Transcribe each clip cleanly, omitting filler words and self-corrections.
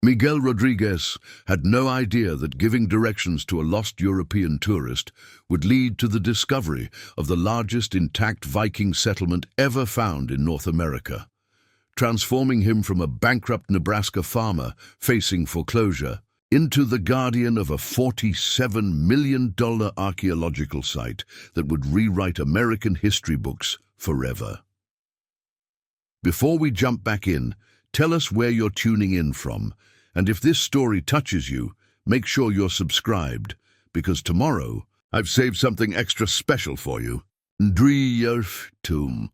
Miguel Rodriguez had no idea that giving directions to a lost European tourist would lead to the discovery of the largest intact Viking settlement ever found in North America, transforming him from a bankrupt Nebraska farmer facing foreclosure into the guardian of a $47 million archaeological site that would rewrite American history books forever. Before we jump back in, tell us where you're tuning in from, and if this story touches you, make sure you're subscribed, because tomorrow I've saved something extra special for you. Tomb.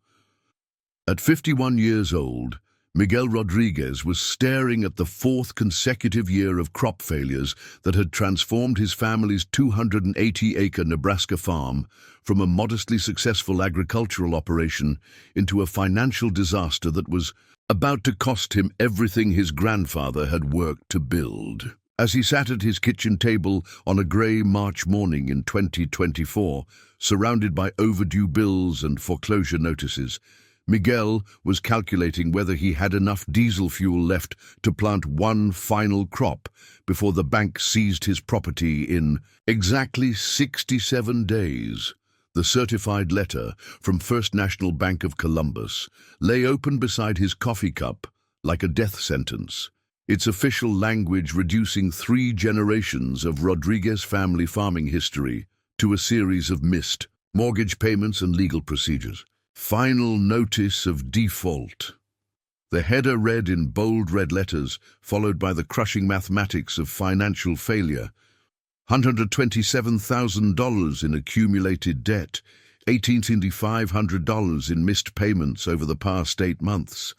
At 51 years old, Miguel Rodriguez was staring at the fourth consecutive year of crop failures that had transformed his family's 280-acre Nebraska farm from a modestly successful agricultural operation into a financial disaster that was about to cost him everything his grandfather had worked to build. As he sat at his kitchen table on a grey March morning in 2024, surrounded by overdue bills and foreclosure notices, Miguel was calculating whether he had enough diesel fuel left to plant one final crop before the bank seized his property in exactly 67 days. The certified letter from First National Bank of Columbus lay open beside his coffee cup like a death sentence, its official language reducing 3 generations of Rodriguez family farming history to a series of missed mortgage payments and legal procedures. Final notice of default. The header read in bold red letters, followed by the crushing mathematics of financial failure. $127,000 in accumulated debt, $1,800 in missed payments over the past 8 months,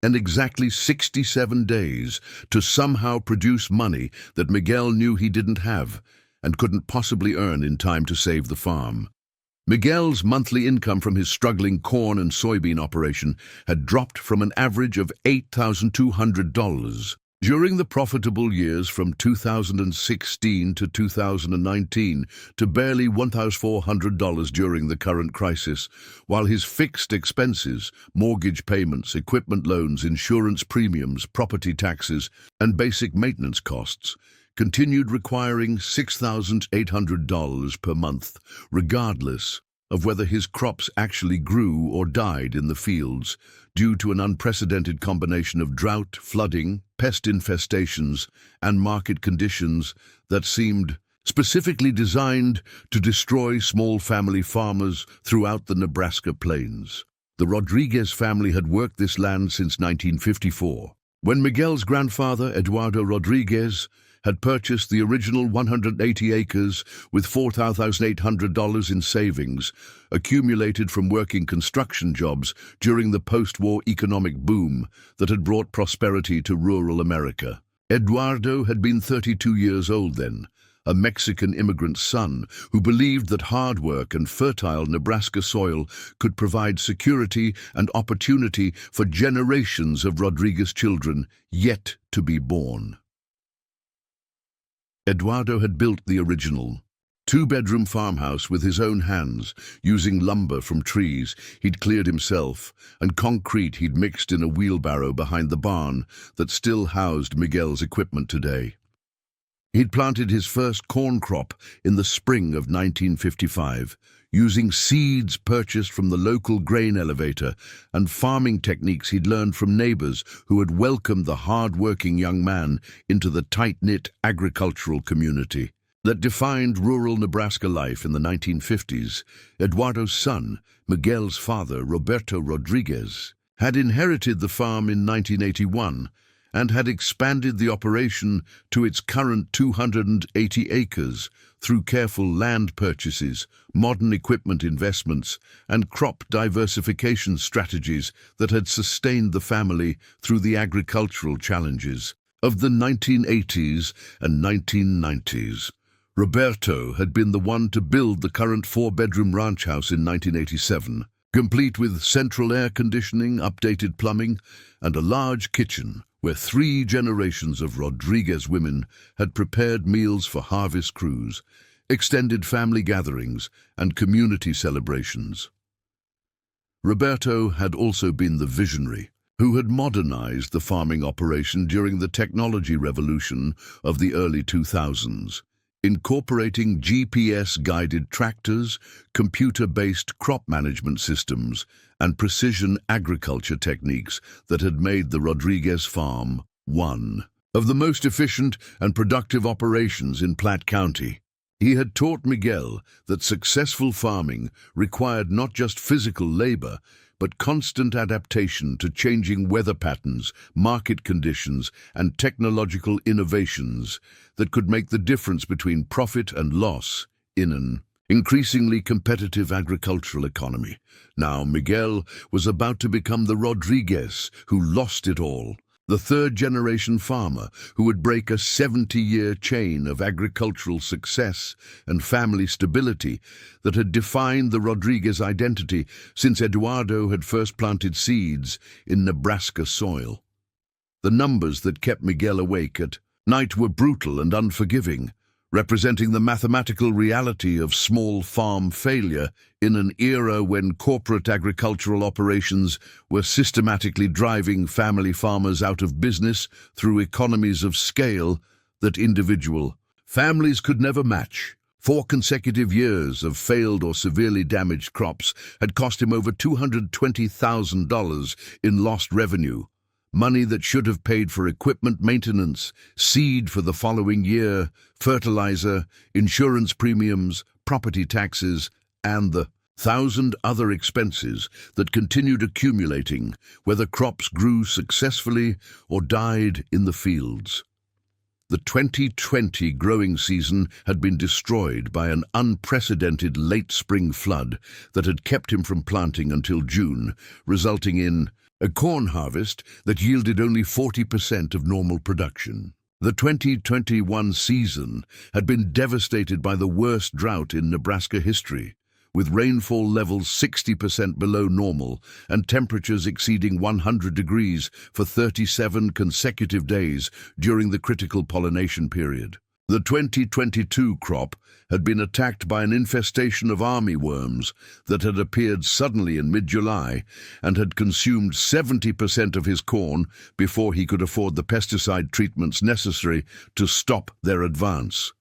and exactly 67 days to somehow produce money that Miguel knew he didn't have and couldn't possibly earn in time to save the farm. Miguel's monthly income from his struggling corn and soybean operation had dropped from an average of $8,200 during the profitable years from 2016 to 2019 to barely $1,400 during the current crisis, while his fixed expenses, mortgage payments, equipment loans, insurance premiums, property taxes, and basic maintenance costs continued requiring $6,800 per month, regardless of whether his crops actually grew or died in the fields, due to an unprecedented combination of drought, flooding, pest infestations, and market conditions that seemed specifically designed to destroy small family farmers throughout the Nebraska plains. The Rodriguez family had worked this land since 1954, when Miguel's grandfather, Eduardo Rodriguez, had purchased the original 180 acres with $4,800 in savings, accumulated from working construction jobs during the post-war economic boom that had brought prosperity to rural America. Eduardo had been 32 years old then, a Mexican immigrant son who believed that hard work and fertile Nebraska soil could provide security and opportunity for generations of Rodriguez children yet to be born. Eduardo had built the original 2-bedroom farmhouse with his own hands, using lumber from trees he'd cleared himself and concrete he'd mixed in a wheelbarrow behind the barn that still housed Miguel's equipment today. He'd planted his first corn crop in the spring of 1955, using seeds purchased from the local grain elevator and farming techniques he'd learned from neighbors who had welcomed the hard-working young man into the tight-knit agricultural community that defined rural Nebraska life in the 1950s. Eduardo's son, Miguel's father, Roberto Rodriguez, had inherited the farm in 1981 and had expanded the operation to its current 280 acres through careful land purchases, modern equipment investments, and crop diversification strategies that had sustained the family through the agricultural challenges of the 1980s and 1990s. Roberto had been the one to build the current 4-bedroom ranch house in 1987, complete with central air conditioning, updated plumbing, and a large kitchen where 3 generations of Rodriguez women had prepared meals for harvest crews, extended family gatherings, and community celebrations. Roberto had also been the visionary, who had modernized the farming operation during the technology revolution of the early 2000s, incorporating GPS-guided tractors, computer-based crop management systems, and precision agriculture techniques that had made the Rodriguez farm one of the most efficient and productive operations in Platte County. He had taught Miguel that successful farming required not just physical labor, but constant adaptation to changing weather patterns, market conditions, and technological innovations that could make the difference between profit and loss in an increasingly competitive agricultural economy. Now Miguel was about to become the Rodriguez who lost it all, the third-generation farmer who would break a 70-year chain of agricultural success and family stability that had defined the Rodriguez identity since Eduardo had first planted seeds in Nebraska soil. The numbers that kept Miguel awake at night were brutal and unforgiving, representing the mathematical reality of small farm failure in an era when corporate agricultural operations were systematically driving family farmers out of business through economies of scale that individual families could never match. 4 consecutive years of failed or severely damaged crops had cost him over $220,000 in lost revenue, money that should have paid for equipment maintenance, seed for the following year, fertilizer, insurance premiums, property taxes, and the 1,000 other expenses that continued accumulating whether crops grew successfully or died in the fields. The 2020 growing season had been destroyed by an unprecedented late spring flood that had kept him from planting until June, resulting in a corn harvest that yielded only 40% of normal production. The 2021 season had been devastated by the worst drought in Nebraska history, with rainfall levels 60% below normal and temperatures exceeding 100 degrees for 37 consecutive days during the critical pollination period. The 2022 crop had been attacked by an infestation of armyworms that had appeared suddenly in mid-July and had consumed 70% of his corn before he could afford the pesticide treatments necessary to stop their advance.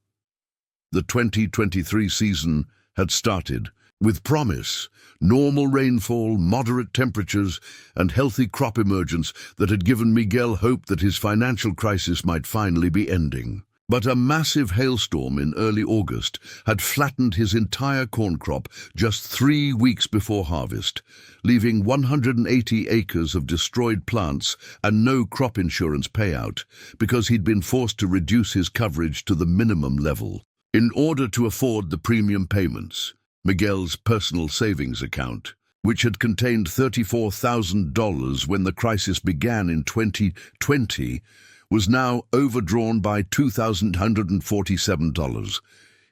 The 2023 season had started with promise, normal rainfall, moderate temperatures, and healthy crop emergence that had given Miguel hope that his financial crisis might finally be ending. But a massive hailstorm in early August had flattened his entire corn crop just 3 weeks before harvest, leaving 180 acres of destroyed plants and no crop insurance payout because he'd been forced to reduce his coverage to the minimum level. In order to afford the premium payments, Miguel's personal savings account, which had contained $34,000 when the crisis began in 2020, was now overdrawn by $2,147.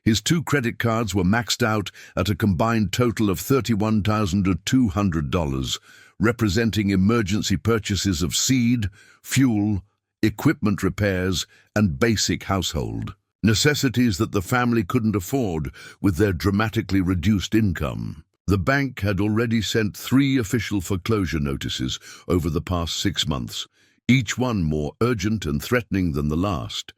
His 2 credit cards were maxed out at a combined total of $31,200, representing emergency purchases of seed, fuel, equipment repairs, and basic household necessities that the family couldn't afford with their dramatically reduced income. The bank had already sent 3 official foreclosure notices over the past 6 months, each one more urgent and threatening than the last,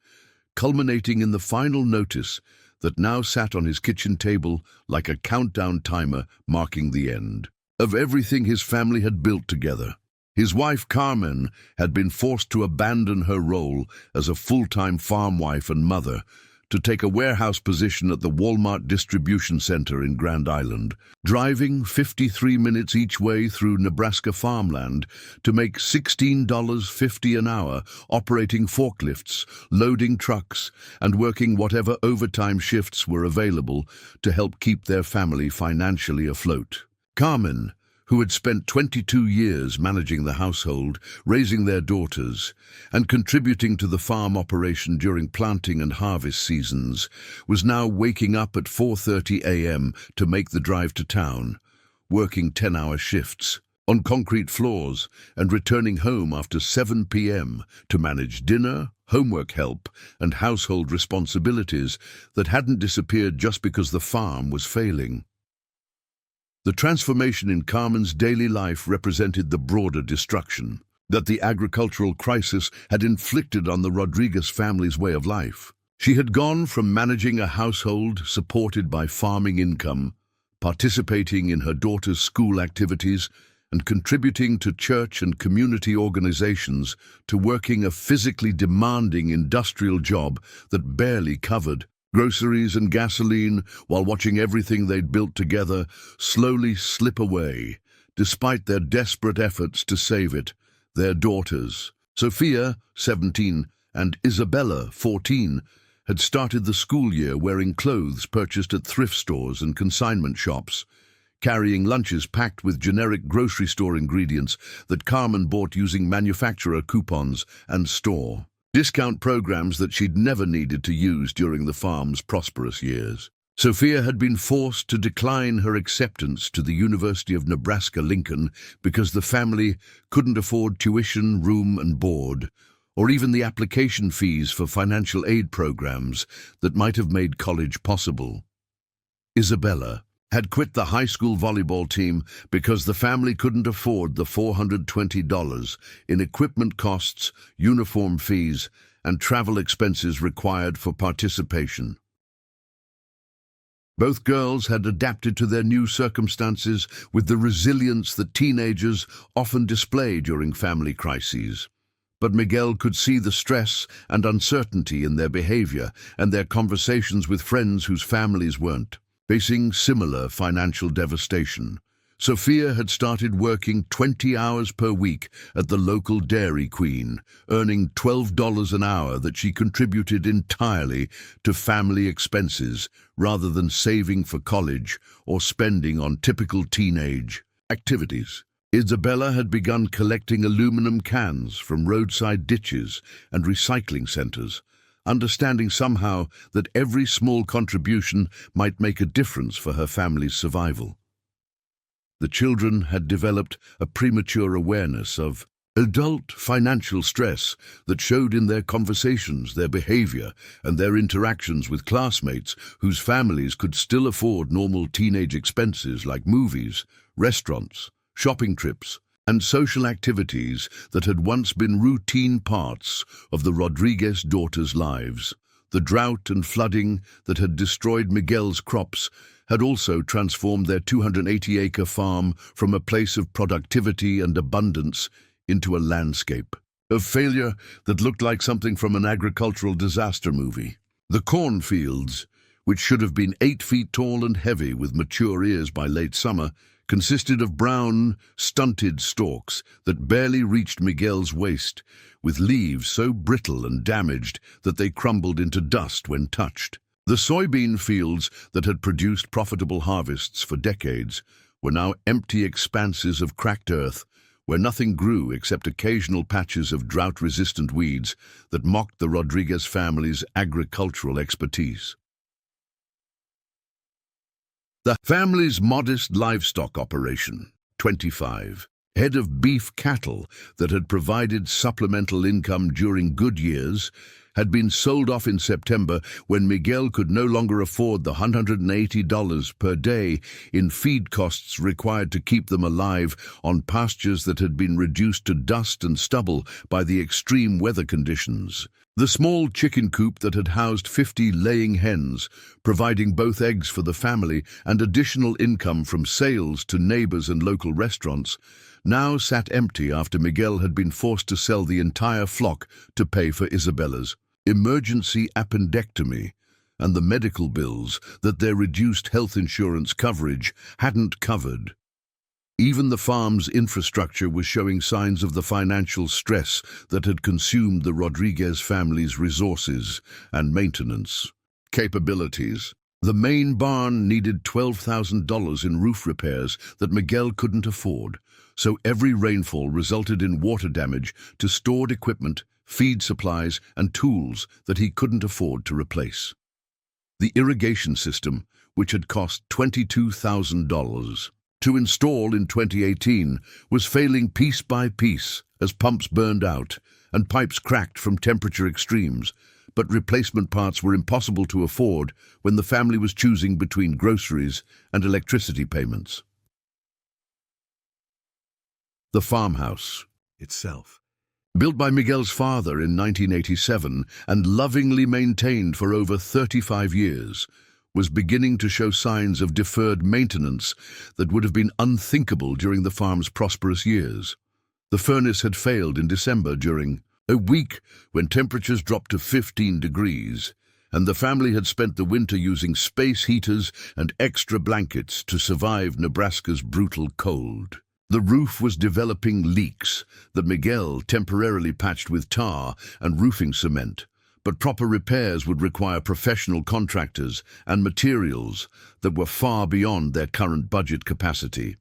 culminating in the final notice that now sat on his kitchen table like a countdown timer marking the end of everything his family had built together. His wife Carmen had been forced to abandon her role as a full-time farm wife and mother to take a warehouse position at the Walmart distribution center in Grand Island, driving 53 minutes each way through Nebraska farmland to make $16.50 an hour, operating forklifts, loading trucks, and working whatever overtime shifts were available to help keep their family financially afloat. Carmen, who had spent 22 years managing the household, raising their daughters, and contributing to the farm operation during planting and harvest seasons, was now waking up at 4:30 a.m. to make the drive to town, working 10-hour shifts on concrete floors and returning home after 7 p.m. to manage dinner, homework help, and household responsibilities that hadn't disappeared just because the farm was failing. The transformation in Carmen's daily life represented the broader destruction. that the agricultural crisis had inflicted on the Rodriguez family's way of life. She had gone from managing a household supported by farming income, participating in her daughter's school activities, and contributing to church and community organizations, to working a physically demanding industrial job that barely covered groceries and gasoline, while watching everything they'd built together slowly slip away, despite their desperate efforts to save it. Their daughters, Sophia, 17, and Isabella, 14, had started the school year wearing clothes purchased at thrift stores and consignment shops, carrying lunches packed with generic grocery store ingredients that Carmen bought using manufacturer coupons and store discount programs that she'd never needed to use during the farm's prosperous years. Sophia had been forced to decline her acceptance to the University of Nebraska-Lincoln because the family couldn't afford tuition, room and board, or even the application fees for financial aid programs that might have made college possible. Isabella had quit the high school volleyball team because the family couldn't afford the $420 in equipment costs, uniform fees, and travel expenses required for participation. Both girls had adapted to their new circumstances with the resilience that teenagers often display during family crises. But Miguel could see the stress and uncertainty in their behavior and their conversations with friends whose families weren't facing similar financial devastation. Sophia had started working 20 hours per week at the local Dairy Queen, earning $12 an hour that she contributed entirely to family expenses rather than saving for college or spending on typical teenage activities. Isabella had begun collecting aluminum cans from roadside ditches and recycling centers, understanding somehow that every small contribution might make a difference for her family's survival. The children had developed a premature awareness of adult financial stress that showed in their conversations, their behavior, and their interactions with classmates whose families could still afford normal teenage expenses like movies, restaurants, shopping trips, and social activities that had once been routine parts of the Rodriguez daughters' lives. The drought and flooding that had destroyed Miguel's crops had also transformed their 280-acre farm from a place of productivity and abundance into a landscape of failure that looked like something from an agricultural disaster movie. The cornfields, which should have been 8 feet tall and heavy with mature ears by late summer, consisted of brown, stunted stalks that barely reached Miguel's waist, with leaves so brittle and damaged that they crumbled into dust when touched. The soybean fields that had produced profitable harvests for decades were now empty expanses of cracked earth, where nothing grew except occasional patches of drought-resistant weeds that mocked the Rodriguez family's agricultural expertise. The family's modest livestock operation, 25 head of beef cattle that had provided supplemental income during good years, had been sold off in September when Miguel could no longer afford the $180 per day in feed costs required to keep them alive on pastures that had been reduced to dust and stubble by the extreme weather conditions. The small chicken coop that had housed 50 laying hens, providing both eggs for the family and additional income from sales to neighbors and local restaurants, now sat empty after Miguel had been forced to sell the entire flock to pay for Isabella's emergency appendectomy and the medical bills that their reduced health insurance coverage hadn't covered. Even the farm's infrastructure was showing signs of the financial stress that had consumed the Rodriguez family's resources and maintenance capabilities. The main barn needed $12,000 in roof repairs that Miguel couldn't afford, so every rainfall resulted in water damage to stored equipment, feed supplies, and tools that he couldn't afford to replace. The irrigation system, which had cost $22,000 to install in 2018, was failing piece by piece as pumps burned out and pipes cracked from temperature extremes, but replacement parts were impossible to afford when the family was choosing between groceries and electricity payments. The farmhouse, itself. Built by Miguel's father in 1987 and lovingly maintained for over 35 years, was beginning to show signs of deferred maintenance that would have been unthinkable during the farm's prosperous years. The furnace had failed in December during a week when temperatures dropped to 15 degrees, and the family had spent the winter using space heaters and extra blankets to survive Nebraska's brutal cold. The roof was developing leaks that Miguel temporarily patched with tar and roofing cement, but proper repairs would require professional contractors and materials that were far beyond their current budget capacity.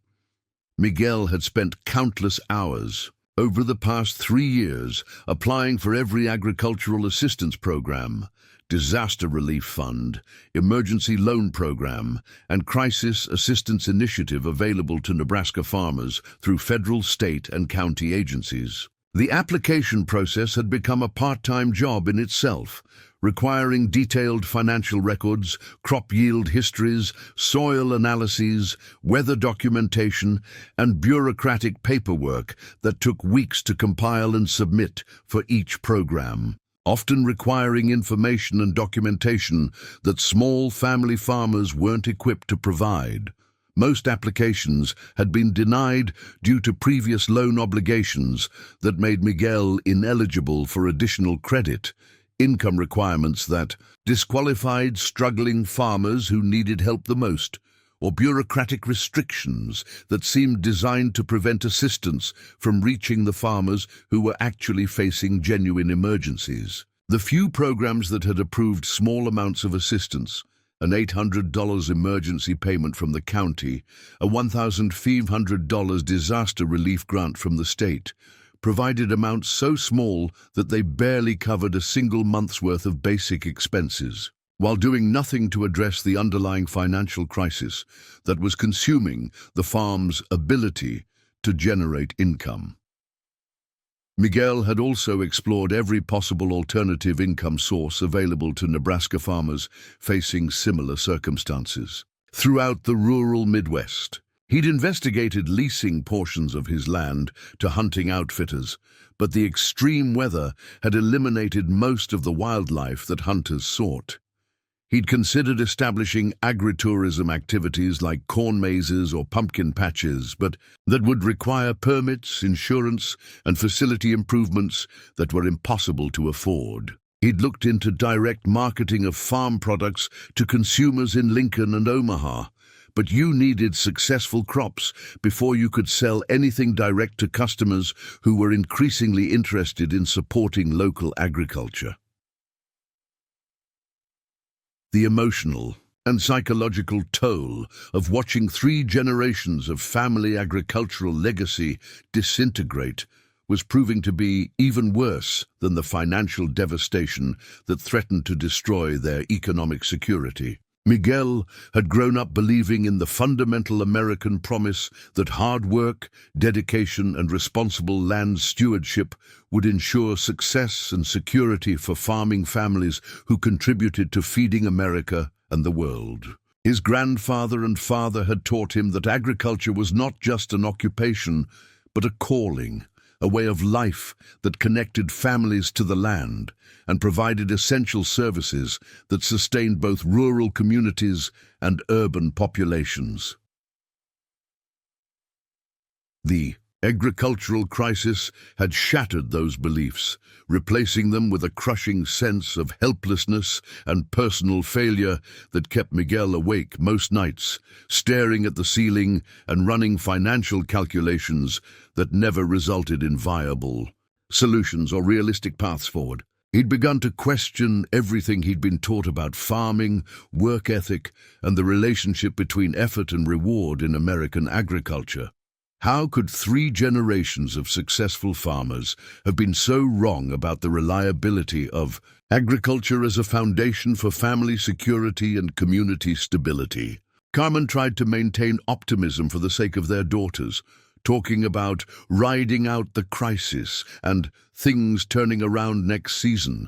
Miguel had spent countless hours over the past 3 years applying for every agricultural assistance program, disaster relief fund, emergency loan program, and crisis assistance initiative available to Nebraska farmers through federal, state, and county agencies. The application process had become a part-time job in itself, requiring detailed financial records, crop yield histories, soil analyses, weather documentation, and bureaucratic paperwork that took weeks to compile and submit for each program, often requiring information and documentation that small family farmers weren't equipped to provide. Most applications had been denied due to previous loan obligations that made Miguel ineligible for additional credit, income requirements that disqualified struggling farmers who needed help the most, or bureaucratic restrictions that seemed designed to prevent assistance from reaching the farmers who were actually facing genuine emergencies. The few programs that had approved small amounts of assistance, an $800 emergency payment from the county, a $1,500 disaster relief grant from the state, provided amounts so small that they barely covered a single month's worth of basic expenses, while doing nothing to address the underlying financial crisis that was consuming the farm's ability to generate income. Miguel had also explored every possible alternative income source available to Nebraska farmers facing similar circumstances. Throughout the rural Midwest, he'd investigated leasing portions of his land to hunting outfitters, but the extreme weather had eliminated most of the wildlife that hunters sought. He'd considered establishing agritourism activities like corn mazes or pumpkin patches, but that would require permits, insurance, and facility improvements that were impossible to afford. He'd looked into direct marketing of farm products to consumers in Lincoln and Omaha, but you needed successful crops before you could sell anything direct to customers who were increasingly interested in supporting local agriculture. The emotional and psychological toll of watching 3 generations of family agricultural legacy disintegrate was proving to be even worse than the financial devastation that threatened to destroy their economic security. Miguel had grown up believing in the fundamental American promise that hard work, dedication, and responsible land stewardship would ensure success and security for farming families who contributed to feeding America and the world. His grandfather and father had taught him that agriculture was not just an occupation, but a calling, a way of life that connected families to the land and provided essential services that sustained both rural communities and urban populations. The agricultural crisis had shattered those beliefs, replacing them with a crushing sense of helplessness and personal failure that kept Miguel awake most nights, staring at the ceiling and running financial calculations that never resulted in viable solutions or realistic paths forward. He'd begun to question everything he'd been taught about farming, work ethic, and the relationship between effort and reward in American agriculture. How could 3 generations of successful farmers have been so wrong about the reliability of agriculture as a foundation for family security and community stability? Carmen tried to maintain optimism for the sake of their daughters, talking about riding out the crisis and things turning around next season.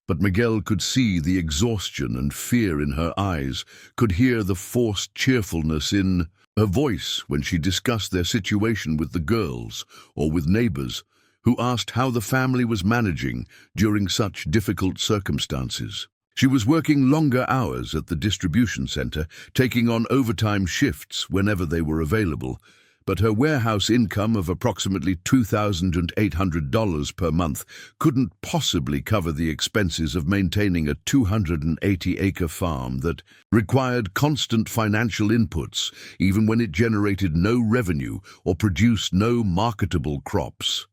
But Miguel could see the exhaustion and fear in her eyes, could hear the forced cheerfulness in Her voice when she discussed their situation with the girls or with neighbors who asked how the family was managing during such difficult circumstances. She was working longer hours at the distribution center, taking on overtime shifts whenever they were available, but her warehouse income of approximately $2,800 per month couldn't possibly cover the expenses of maintaining a 280-acre farm that required constant financial inputs, even when it generated no revenue or produced no marketable crops.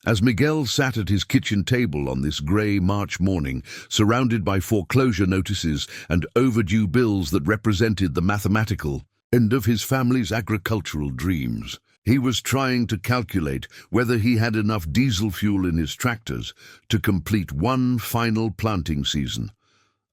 As Miguel sat at his kitchen table on this grey March morning, surrounded by foreclosure notices and overdue bills that represented the mathematical end of his family's agricultural dreams, he was trying to calculate whether he had enough diesel fuel in his tractors to complete one final planting season,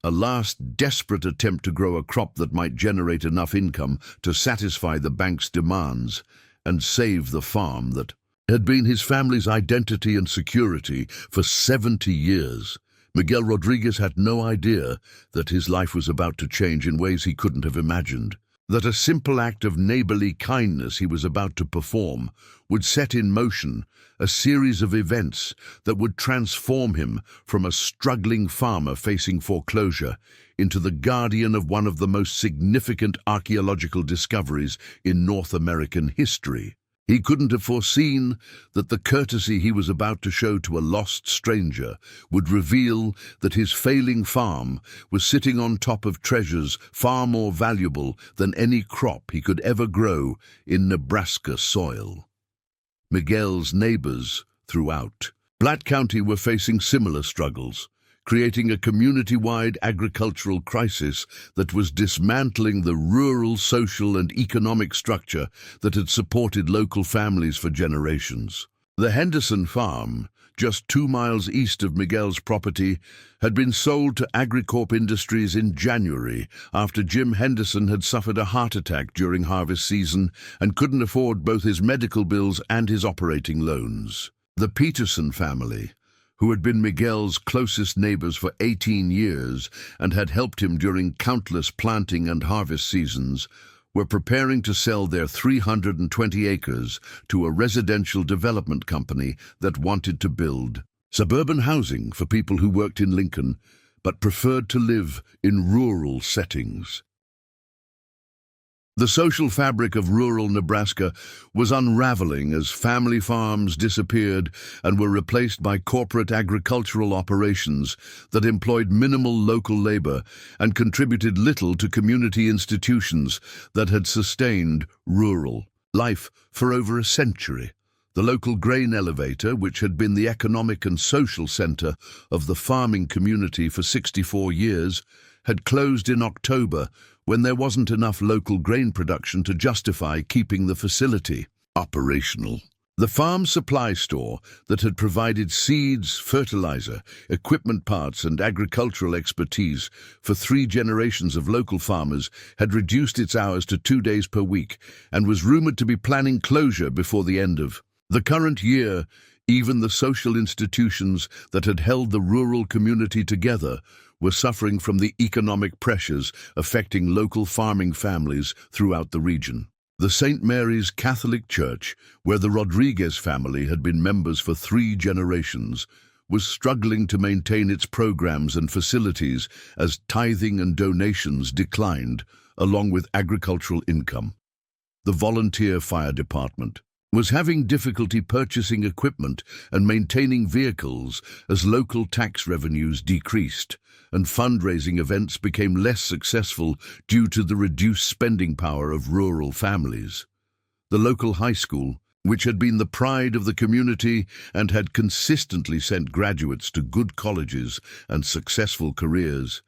a last desperate attempt to grow a crop that might generate enough income to satisfy the bank's demands and save the farm that had been his family's identity and security for 70 years. Miguel Rodriguez had no idea that his life was about to change in ways he couldn't have imagined, that a simple act of neighborly kindness he was about to perform would set in motion a series of events that would transform him from a struggling farmer facing foreclosure into the guardian of one of the most significant archaeological discoveries in North American history. He couldn't have foreseen that the courtesy he was about to show to a lost stranger would reveal that his failing farm was sitting on top of treasures far more valuable than any crop he could ever grow in Nebraska soil. Miguel's neighbors throughout Platte County were facing similar struggles, creating a community-wide agricultural crisis that was dismantling the rural social and economic structure that had supported local families for generations. The Henderson farm, just 2 miles east of Miguel's property, had been sold to Agricorp Industries in January after Jim Henderson had suffered a heart attack during harvest season and couldn't afford both his medical bills and his operating loans. The Peterson family, who had been Miguel's closest neighbors for 18 years and had helped him during countless planting and harvest seasons, were preparing to sell their 320 acres to a residential development company that wanted to build suburban housing for people who worked in Lincoln but preferred to live in rural settings. The social fabric of rural Nebraska was unraveling as family farms disappeared and were replaced by corporate agricultural operations that employed minimal local labor and contributed little to community institutions that had sustained rural life for over a century. The local grain elevator, which had been the economic and social center of the farming community for 64 years, had closed in October when there wasn't enough local grain production to justify keeping the facility operational. The farm supply store that had provided seeds, fertilizer, equipment parts, and agricultural expertise for 3 generations of local farmers had reduced its hours to 2 days per week and was rumored to be planning closure before the end of the current year. Even the social institutions that had held the rural community together were suffering from the economic pressures affecting local farming families throughout the region. The St. Mary's Catholic Church, where the Rodriguez family had been members for 3 generations, was struggling to maintain its programs and facilities as tithing and donations declined, along with agricultural income. The volunteer fire department was having difficulty purchasing equipment and maintaining vehicles as local tax revenues decreased, and fundraising events became less successful due to the reduced spending power of rural families. The local high school, which had been the pride of the community and had consistently sent graduates to good colleges and successful careers,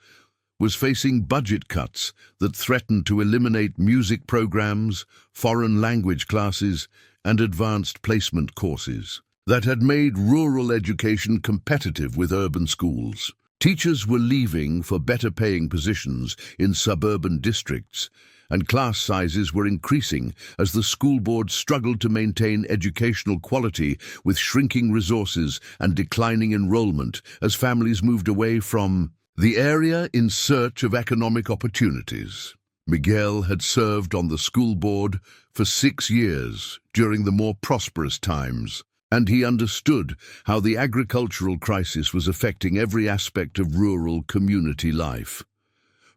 was facing budget cuts that threatened to eliminate music programs, foreign language classes, and advanced placement courses that had made rural education competitive with urban schools. Teachers were leaving for better-paying positions in suburban districts, and class sizes were increasing as the school board struggled to maintain educational quality with shrinking resources and declining enrollment as families moved away from the area in search of economic opportunities. Miguel had served on the school board for 6 years during the more prosperous times, and he understood how the agricultural crisis was affecting every aspect of rural community life.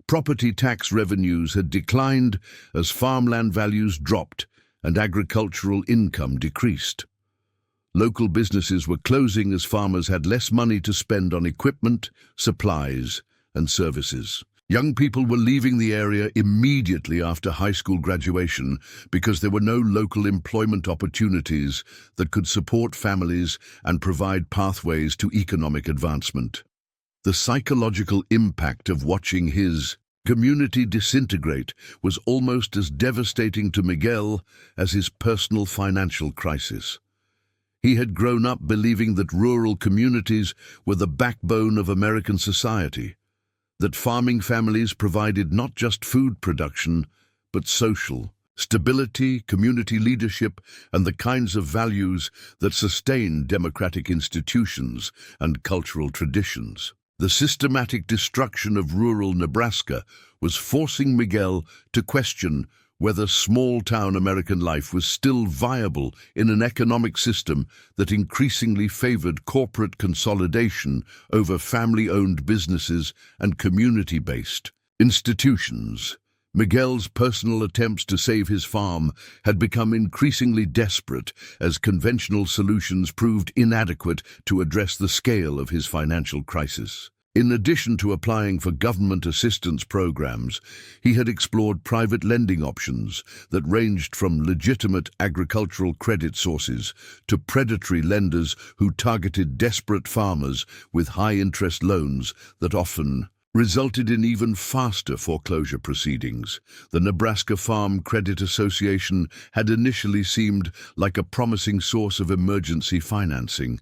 Property tax revenues had declined as farmland values dropped and agricultural income decreased. Local businesses were closing as farmers had less money to spend on equipment, supplies, and services. Young people were leaving the area immediately after high school graduation because there were no local employment opportunities that could support families and provide pathways to economic advancement. The psychological impact of watching his community disintegrate was almost as devastating to Miguel as his personal financial crisis. He had grown up believing that rural communities were the backbone of American society, that farming families provided not just food production, but social stability, community leadership, and the kinds of values that sustain democratic institutions and cultural traditions. The systematic destruction of rural Nebraska was forcing Miguel to question whether small-town American life was still viable in an economic system that increasingly favored corporate consolidation over family-owned businesses and community-based institutions. Miguel's personal attempts to save his farm had become increasingly desperate as conventional solutions proved inadequate to address the scale of his financial crisis. In addition to applying for government assistance programs, he had explored private lending options that ranged from legitimate agricultural credit sources to predatory lenders who targeted desperate farmers with high-interest loans that often resulted in even faster foreclosure proceedings. The Nebraska Farm Credit Association had initially seemed like a promising source of emergency financing,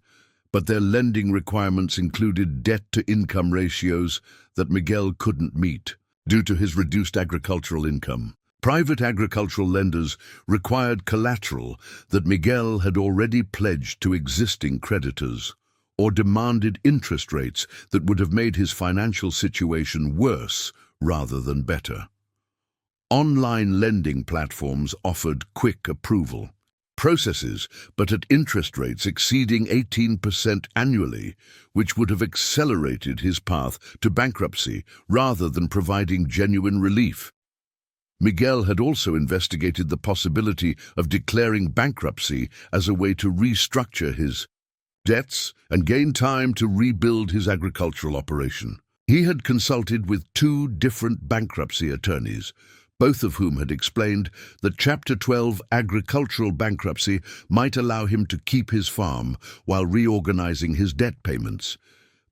but their lending requirements included debt-to-income ratios that Miguel couldn't meet due to his reduced agricultural income. Private agricultural lenders required collateral that Miguel had already pledged to existing creditors, or demanded interest rates that would have made his financial situation worse rather than better. Online lending platforms offered quick approval processes, but at interest rates exceeding 18% annually, which would have accelerated his path to bankruptcy rather than providing genuine relief. Miguel had also investigated the possibility of declaring bankruptcy as a way to restructure his debts and gain time to rebuild his agricultural operation. He had consulted with 2 different bankruptcy attorneys, both of whom had explained that Chapter 12 agricultural bankruptcy might allow him to keep his farm while reorganizing his debt payments.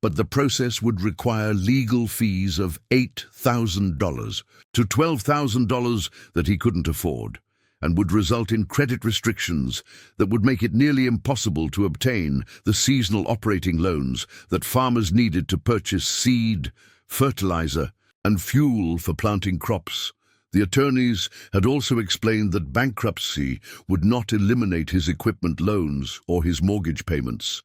But the process would require legal fees of $8,000 to $12,000 that he couldn't afford, and would result in credit restrictions that would make it nearly impossible to obtain the seasonal operating loans that farmers needed to purchase seed, fertilizer, and fuel for planting crops. The attorneys had also explained that bankruptcy would not eliminate his equipment loans or his mortgage payments,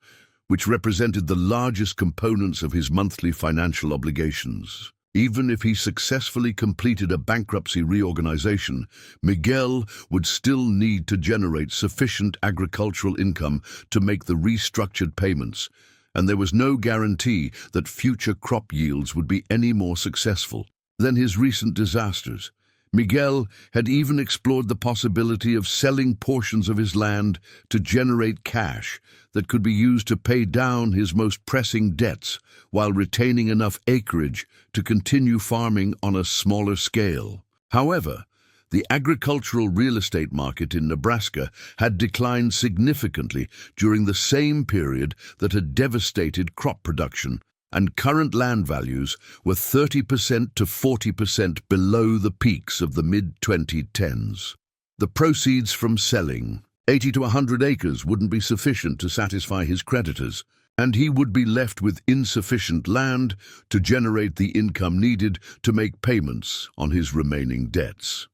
which represented the largest components of his monthly financial obligations. Even if he successfully completed a bankruptcy reorganization, Miguel would still need to generate sufficient agricultural income to make the restructured payments, and there was no guarantee that future crop yields would be any more successful than his recent disasters. Miguel had even explored the possibility of selling portions of his land to generate cash that could be used to pay down his most pressing debts while retaining enough acreage to continue farming on a smaller scale. However, the agricultural real estate market in Nebraska had declined significantly during the same period that had devastated crop production, and current land values were 30% to 40% below the peaks of the mid-2010s. The proceeds from selling 80 to 100 acres wouldn't be sufficient to satisfy his creditors, and he would be left with insufficient land to generate the income needed to make payments on his remaining debts.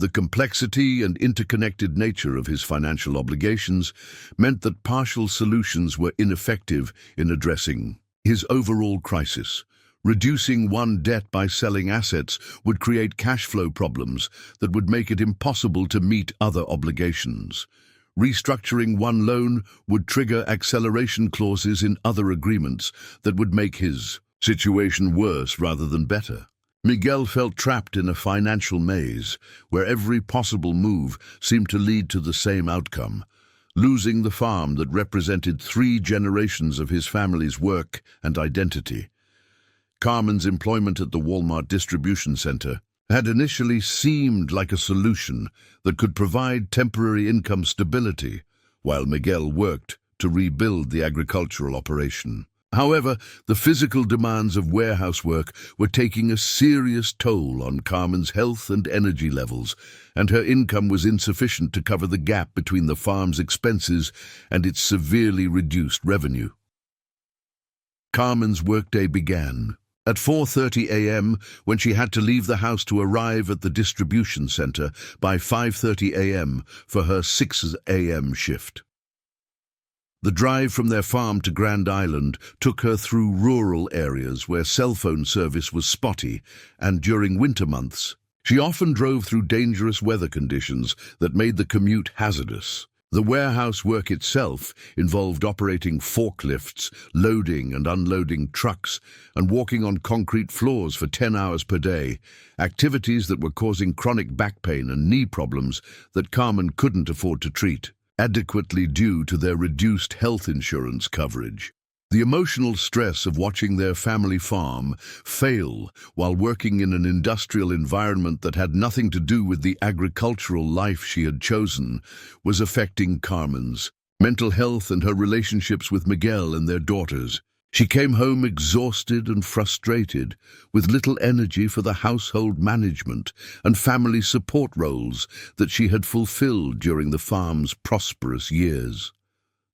The complexity and interconnected nature of his financial obligations meant that partial solutions were ineffective in addressing his overall crisis. Reducing one debt by selling assets would create cash flow problems that would make it impossible to meet other obligations. Restructuring one loan would trigger acceleration clauses in other agreements that would make his situation worse rather than better. Miguel felt trapped in a financial maze where every possible move seemed to lead to the same outcome: losing the farm that represented 3 generations of his family's work and identity. Carmen's employment at the Walmart distribution center had initially seemed like a solution that could provide temporary income stability, while Miguel worked to rebuild the agricultural operation. However, the physical demands of warehouse work were taking a serious toll on Carmen's health and energy levels, and her income was insufficient to cover the gap between the farm's expenses and its severely reduced revenue. Carmen's workday began at 4:30 a.m. when she had to leave the house to arrive at the distribution center by 5:30 a.m. for her 6 a.m. shift. The drive from their farm to Grand Island took her through rural areas where cell phone service was spotty, and during winter months, she often drove through dangerous weather conditions that made the commute hazardous. The warehouse work itself involved operating forklifts, loading and unloading trucks, and walking on concrete floors for 10 hours per day, activities that were causing chronic back pain and knee problems that Carmen couldn't afford to treat adequately due to their reduced health insurance coverage. The emotional stress of watching their family farm fail while working in an industrial environment that had nothing to do with the agricultural life she had chosen was affecting Carmen's mental health and her relationships with Miguel and their daughters. She came home exhausted and frustrated, with little energy for the household management and family support roles that she had fulfilled during the farm's prosperous years.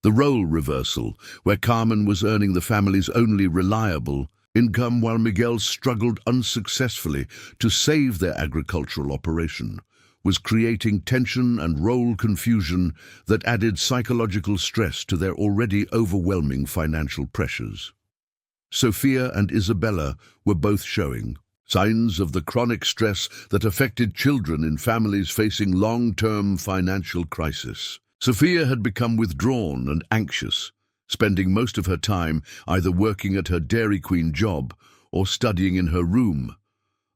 The role reversal, where Carmen was earning the family's only reliable income while Miguel struggled unsuccessfully to save their agricultural operation, was creating tension and role confusion that added psychological stress to their already overwhelming financial pressures. Sophia and Isabella were both showing signs of the chronic stress that affected children in families facing long-term financial crisis. Sophia had become withdrawn and anxious, spending most of her time either working at her Dairy Queen job or studying in her room,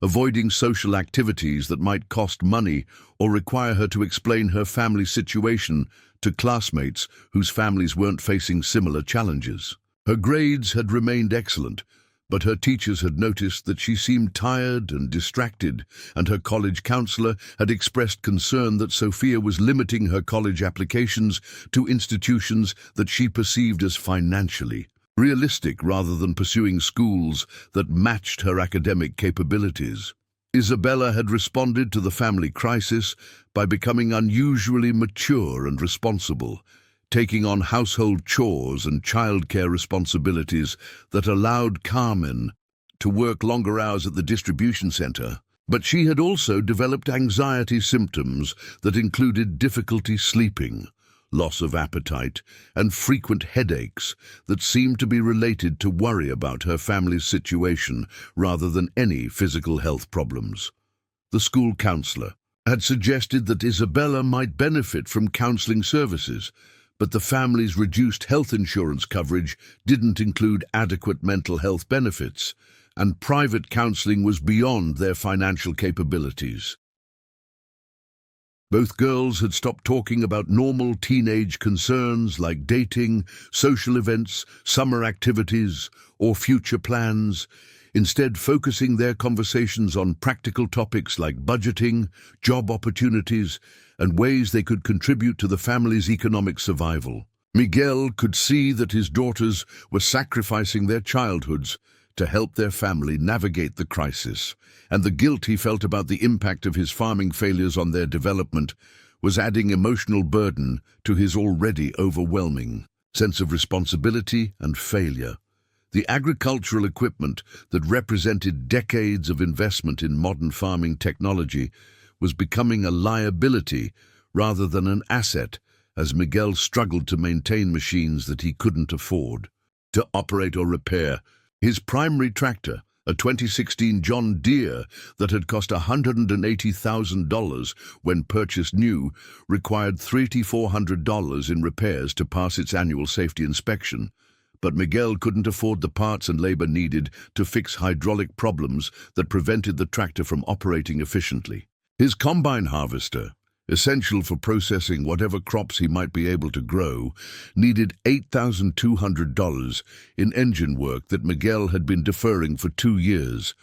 avoiding social activities that might cost money or require her to explain her family situation to classmates whose families weren't facing similar challenges. Her grades had remained excellent, but her teachers had noticed that she seemed tired and distracted, and her college counselor had expressed concern that Sophia was limiting her college applications to institutions that she perceived as financially realistic rather than pursuing schools that matched her academic capabilities. Isabella had responded to the family crisis by becoming unusually mature and responsible, taking on household chores and childcare responsibilities that allowed Carmen to work longer hours at the distribution center. But she had also developed anxiety symptoms that included difficulty sleeping, loss of appetite, and frequent headaches that seemed to be related to worry about her family's situation rather than any physical health problems. The school counselor had suggested that Isabella might benefit from counseling services, but the family's reduced health insurance coverage didn't include adequate mental health benefits, and private counseling was beyond their financial capabilities. Both girls had stopped talking about normal teenage concerns like dating, social events, summer activities, or future plans, instead focusing their conversations on practical topics like budgeting, job opportunities, and ways they could contribute to the family's economic survival. Miguel could see that his daughters were sacrificing their childhoods to help their family navigate the crisis, and the guilt he felt about the impact of his farming failures on their development was adding emotional burden to his already overwhelming sense of responsibility and failure. The agricultural equipment that represented decades of investment in modern farming technology was becoming a liability rather than an asset, as Miguel struggled to maintain machines that he couldn't afford to operate or repair. His primary tractor, A 2016 John Deere that had cost $180,000 when purchased new required $3,400 in repairs to pass its annual safety inspection. But Miguel couldn't afford the parts and labor needed to fix hydraulic problems that prevented the tractor from operating efficiently. His combine harvester, essential for processing whatever crops he might be able to grow, needed $8,200 in engine work that Miguel had been deferring for 2 years,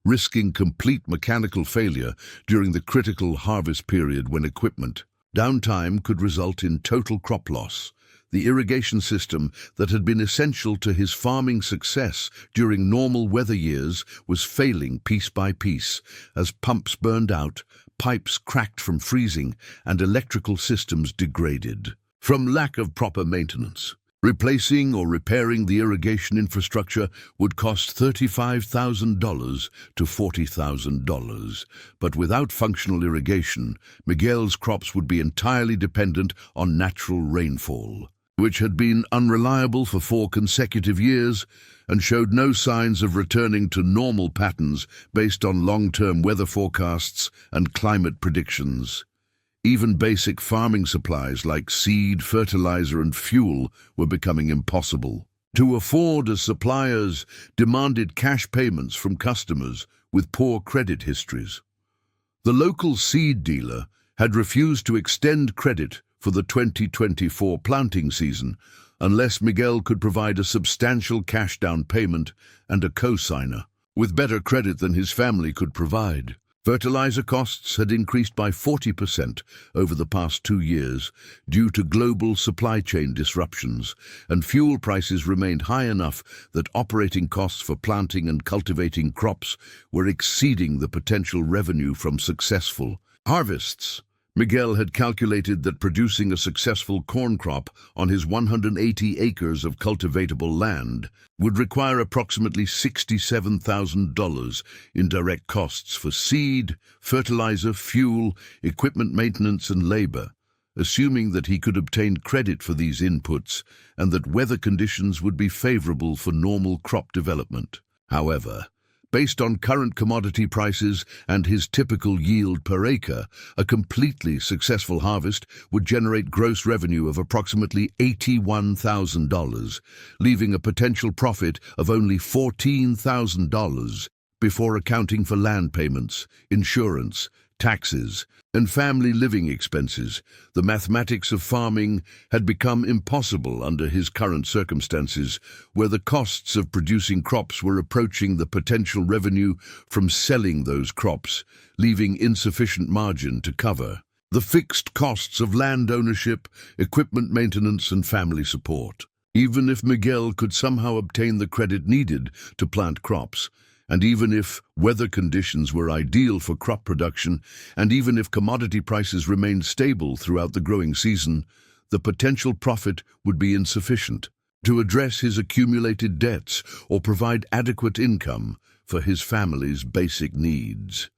risking complete mechanical failure during the critical harvest period when equipment downtime could result in total crop loss. The irrigation system that had been essential to his farming success during normal weather years was failing piece by piece as pumps burned out, pipes cracked from freezing, and electrical systems degraded from lack of proper maintenance. Replacing or repairing the irrigation infrastructure would cost $35,000 to $40,000, but without functional irrigation, Miguel's crops would be entirely dependent on natural rainfall, which had been unreliable for 4 consecutive years and showed no signs of returning to normal patterns based on long-term weather forecasts and climate predictions. Even basic farming supplies like seed, fertilizer, and fuel were becoming impossible to afford as suppliers demanded cash payments from customers with poor credit histories. The local seed dealer had refused to extend credit for the 2024 planting season unless Miguel could provide a substantial cash down payment and a co-signer, with better credit than his family could provide. Fertilizer costs had increased by 40% over the past 2 years due to global supply chain disruptions, and fuel prices remained high enough that operating costs for planting and cultivating crops were exceeding the potential revenue from successful harvests. Miguel had calculated that producing a successful corn crop on his 180 acres of cultivatable land would require approximately $67,000 in direct costs for seed, fertilizer, fuel, equipment maintenance, and labor, assuming that he could obtain credit for these inputs and that weather conditions would be favorable for normal crop development. However, based on current commodity prices and his typical yield per acre, a completely successful harvest would generate gross revenue of approximately $81,000, leaving a potential profit of only $14,000 before accounting for land payments, insurance, taxes, and family living expenses. The mathematics of farming had become impossible under his current circumstances, where the costs of producing crops were approaching the potential revenue from selling those crops, leaving insufficient margin to cover the fixed costs of land ownership, equipment maintenance, and family support. Even if Miguel could somehow obtain the credit needed to plant crops, and even if weather conditions were ideal for crop production, and even if commodity prices remained stable throughout the growing season, the potential profit would be insufficient to address his accumulated debts or provide adequate income for his family's basic needs.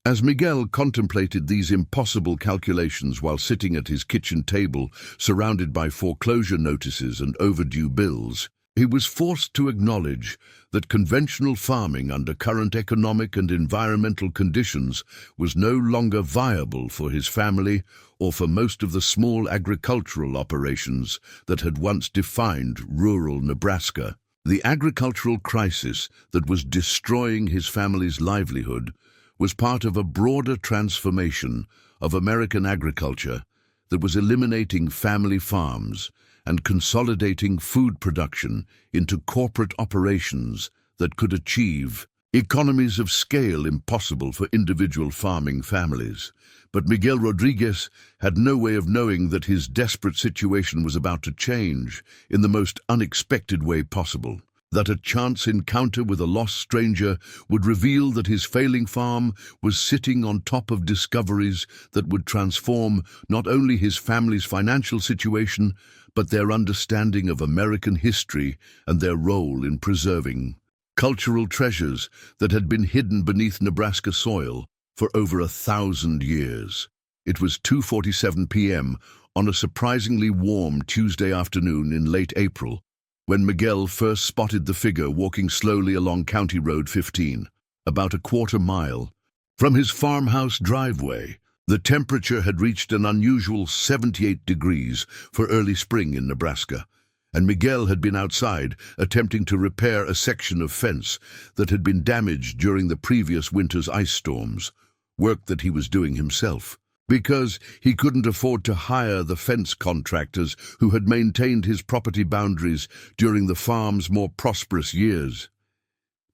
As Miguel contemplated these impossible calculations while sitting at his kitchen table, surrounded by foreclosure notices and overdue bills, he was forced to acknowledge that conventional farming under current economic and environmental conditions was no longer viable for his family or for most of the small agricultural operations that had once defined rural Nebraska. The agricultural crisis that was destroying his family's livelihood was part of a broader transformation of American agriculture that was eliminating family farms and consolidating food production into corporate operations that could achieve economies of scale impossible for individual farming families. But Miguel Rodriguez had no way of knowing that his desperate situation was about to change in the most unexpected way possible. That a chance encounter with a lost stranger would reveal that his failing farm was sitting on top of discoveries that would transform not only his family's financial situation, but their understanding of American history and their role in preserving cultural treasures that had been hidden beneath Nebraska soil for over 1,000 years. It was 2:47 p.m. on a surprisingly warm Tuesday afternoon in late April, when Miguel first spotted the figure walking slowly along County Road 15, about a quarter-mile from his farmhouse driveway. The temperature had reached an unusual 78 degrees for early spring in Nebraska, and Miguel had been outside attempting to repair a section of fence that had been damaged during the previous winter's ice storms, work that he was doing himself, because he couldn't afford to hire the fence contractors who had maintained his property boundaries during the farm's more prosperous years.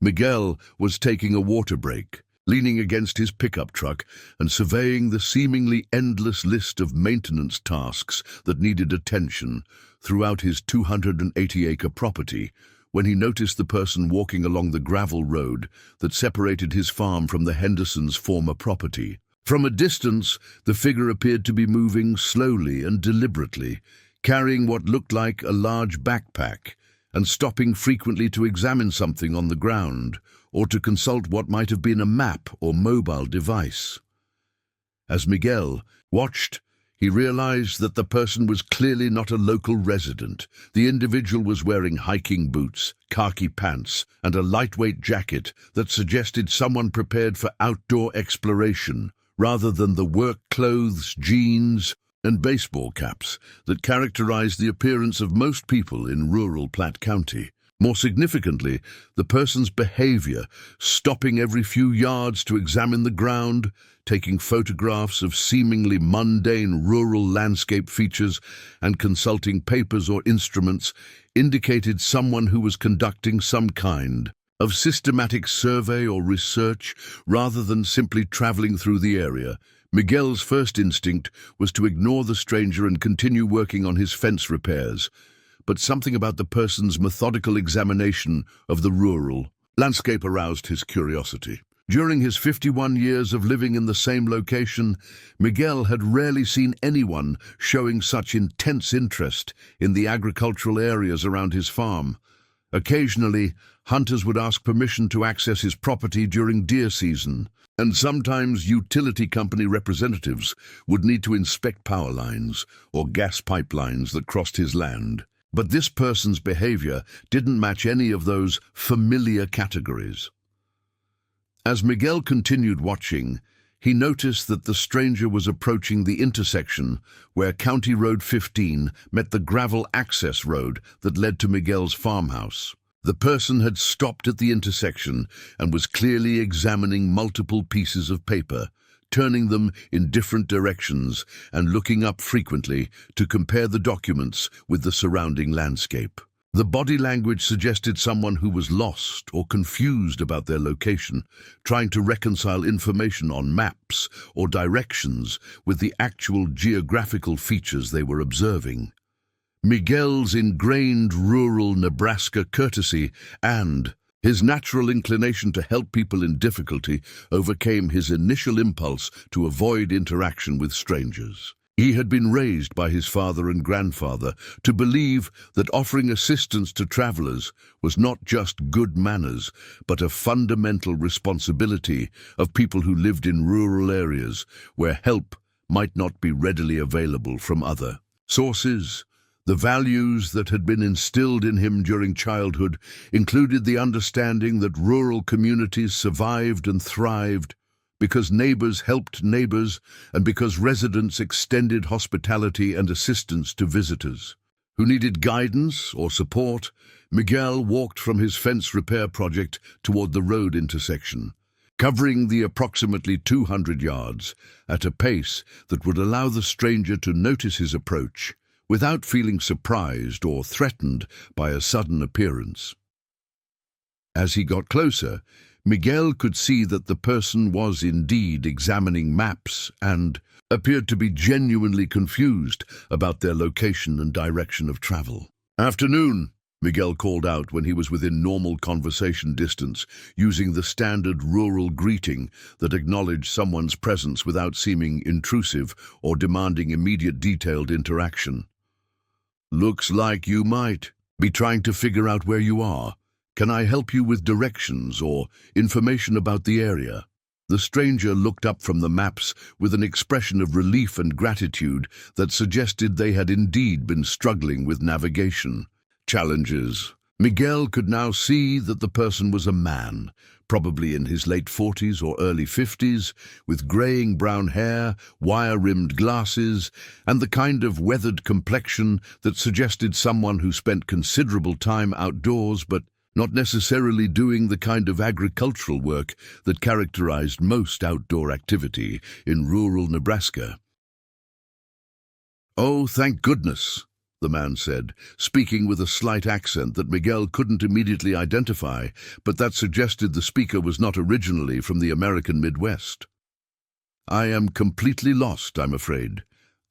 Miguel was taking a water break, leaning against his pickup truck and surveying the seemingly endless list of maintenance tasks that needed attention throughout his 280-acre property, when he noticed the person walking along the gravel road that separated his farm from the Hendersons' former property. From a distance, the figure appeared to be moving slowly and deliberately, carrying what looked like a large backpack, and stopping frequently to examine something on the ground, or to consult what might have been a map or mobile device. As Miguel watched, he realized that the person was clearly not a local resident. The individual was wearing hiking boots, khaki pants, and a lightweight jacket that suggested someone prepared for outdoor exploration, rather than the work clothes, jeans, and baseball caps that characterized the appearance of most people in rural Platte County. More significantly, the person's behavior, stopping every few yards to examine the ground, taking photographs of seemingly mundane rural landscape features, and consulting papers or instruments, indicated someone who was conducting some kind of systematic survey or research rather than simply traveling through the area. Miguel's first instinct was to ignore the stranger and continue working on his fence repairs, but something about the person's methodical examination of the rural landscape aroused his curiosity. During his 51 years of living in the same location, Miguel had rarely seen anyone showing such intense interest in the agricultural areas around his farm. Occasionally, hunters would ask permission to access his property during deer season, and sometimes utility company representatives would need to inspect power lines or gas pipelines that crossed his land. But this person's behavior didn't match any of those familiar categories. As Miguel continued watching, he noticed that the stranger was approaching the intersection where County Road 15 met the gravel access road that led to Miguel's farmhouse. The person had stopped at the intersection and was clearly examining multiple pieces of paper, turning them in different directions and looking up frequently to compare the documents with the surrounding landscape. The body language suggested someone who was lost or confused about their location, trying to reconcile information on maps or directions with the actual geographical features they were observing. Miguel's ingrained rural Nebraska courtesy and his natural inclination to help people in difficulty overcame his initial impulse to avoid interaction with strangers. He had been raised by his father and grandfather to believe that offering assistance to travelers was not just good manners, but a fundamental responsibility of people who lived in rural areas where help might not be readily available from other sources. The values that had been instilled in him during childhood included the understanding that rural communities survived and thrived because neighbors helped neighbors and because residents extended hospitality and assistance to visitors who needed guidance or support. Miguel walked from his fence repair project toward the road intersection, covering the approximately 200 yards at a pace that would allow the stranger to notice his approach without feeling surprised or threatened by a sudden appearance. As he got closer, Miguel could see that the person was indeed examining maps and appeared to be genuinely confused about their location and direction of travel. "Afternoon," Miguel called out when he was within normal conversation distance, using the standard rural greeting that acknowledged someone's presence without seeming intrusive or demanding immediate detailed interaction. "Looks like you might be trying to figure out where you are. Can I help you with directions or information about the area?" The stranger looked up from the maps with an expression of relief and gratitude that suggested they had indeed been struggling with navigation. challenges. Miguel could now see that the person was a man, probably in his late 40s or early 50s, with greying brown hair, wire-rimmed glasses, and the kind of weathered complexion that suggested someone who spent considerable time outdoors but not necessarily doing the kind of agricultural work that characterized most outdoor activity in rural Nebraska. "Oh, thank goodness," the man said, speaking with a slight accent that Miguel couldn't immediately identify, but that suggested the speaker was not originally from the American Midwest. "I am completely lost, I'm afraid.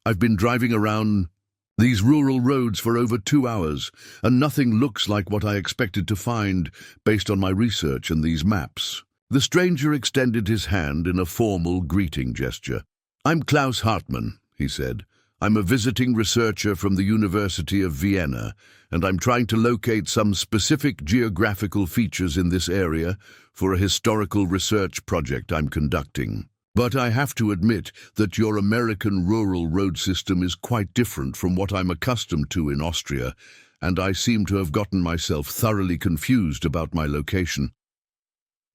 I've been driving around these rural roads for over 2 hours, and nothing looks like what I expected to find based on my research and these maps." The stranger extended his hand in a formal greeting gesture. "I'm Klaus Hartmann," he said. "I'm a visiting researcher from the University of Vienna, and I'm trying to locate some specific geographical features in this area for a historical research project I'm conducting. But I have to admit that your American rural road system is quite different from what I'm accustomed to in Austria, and I seem to have gotten myself thoroughly confused about my location."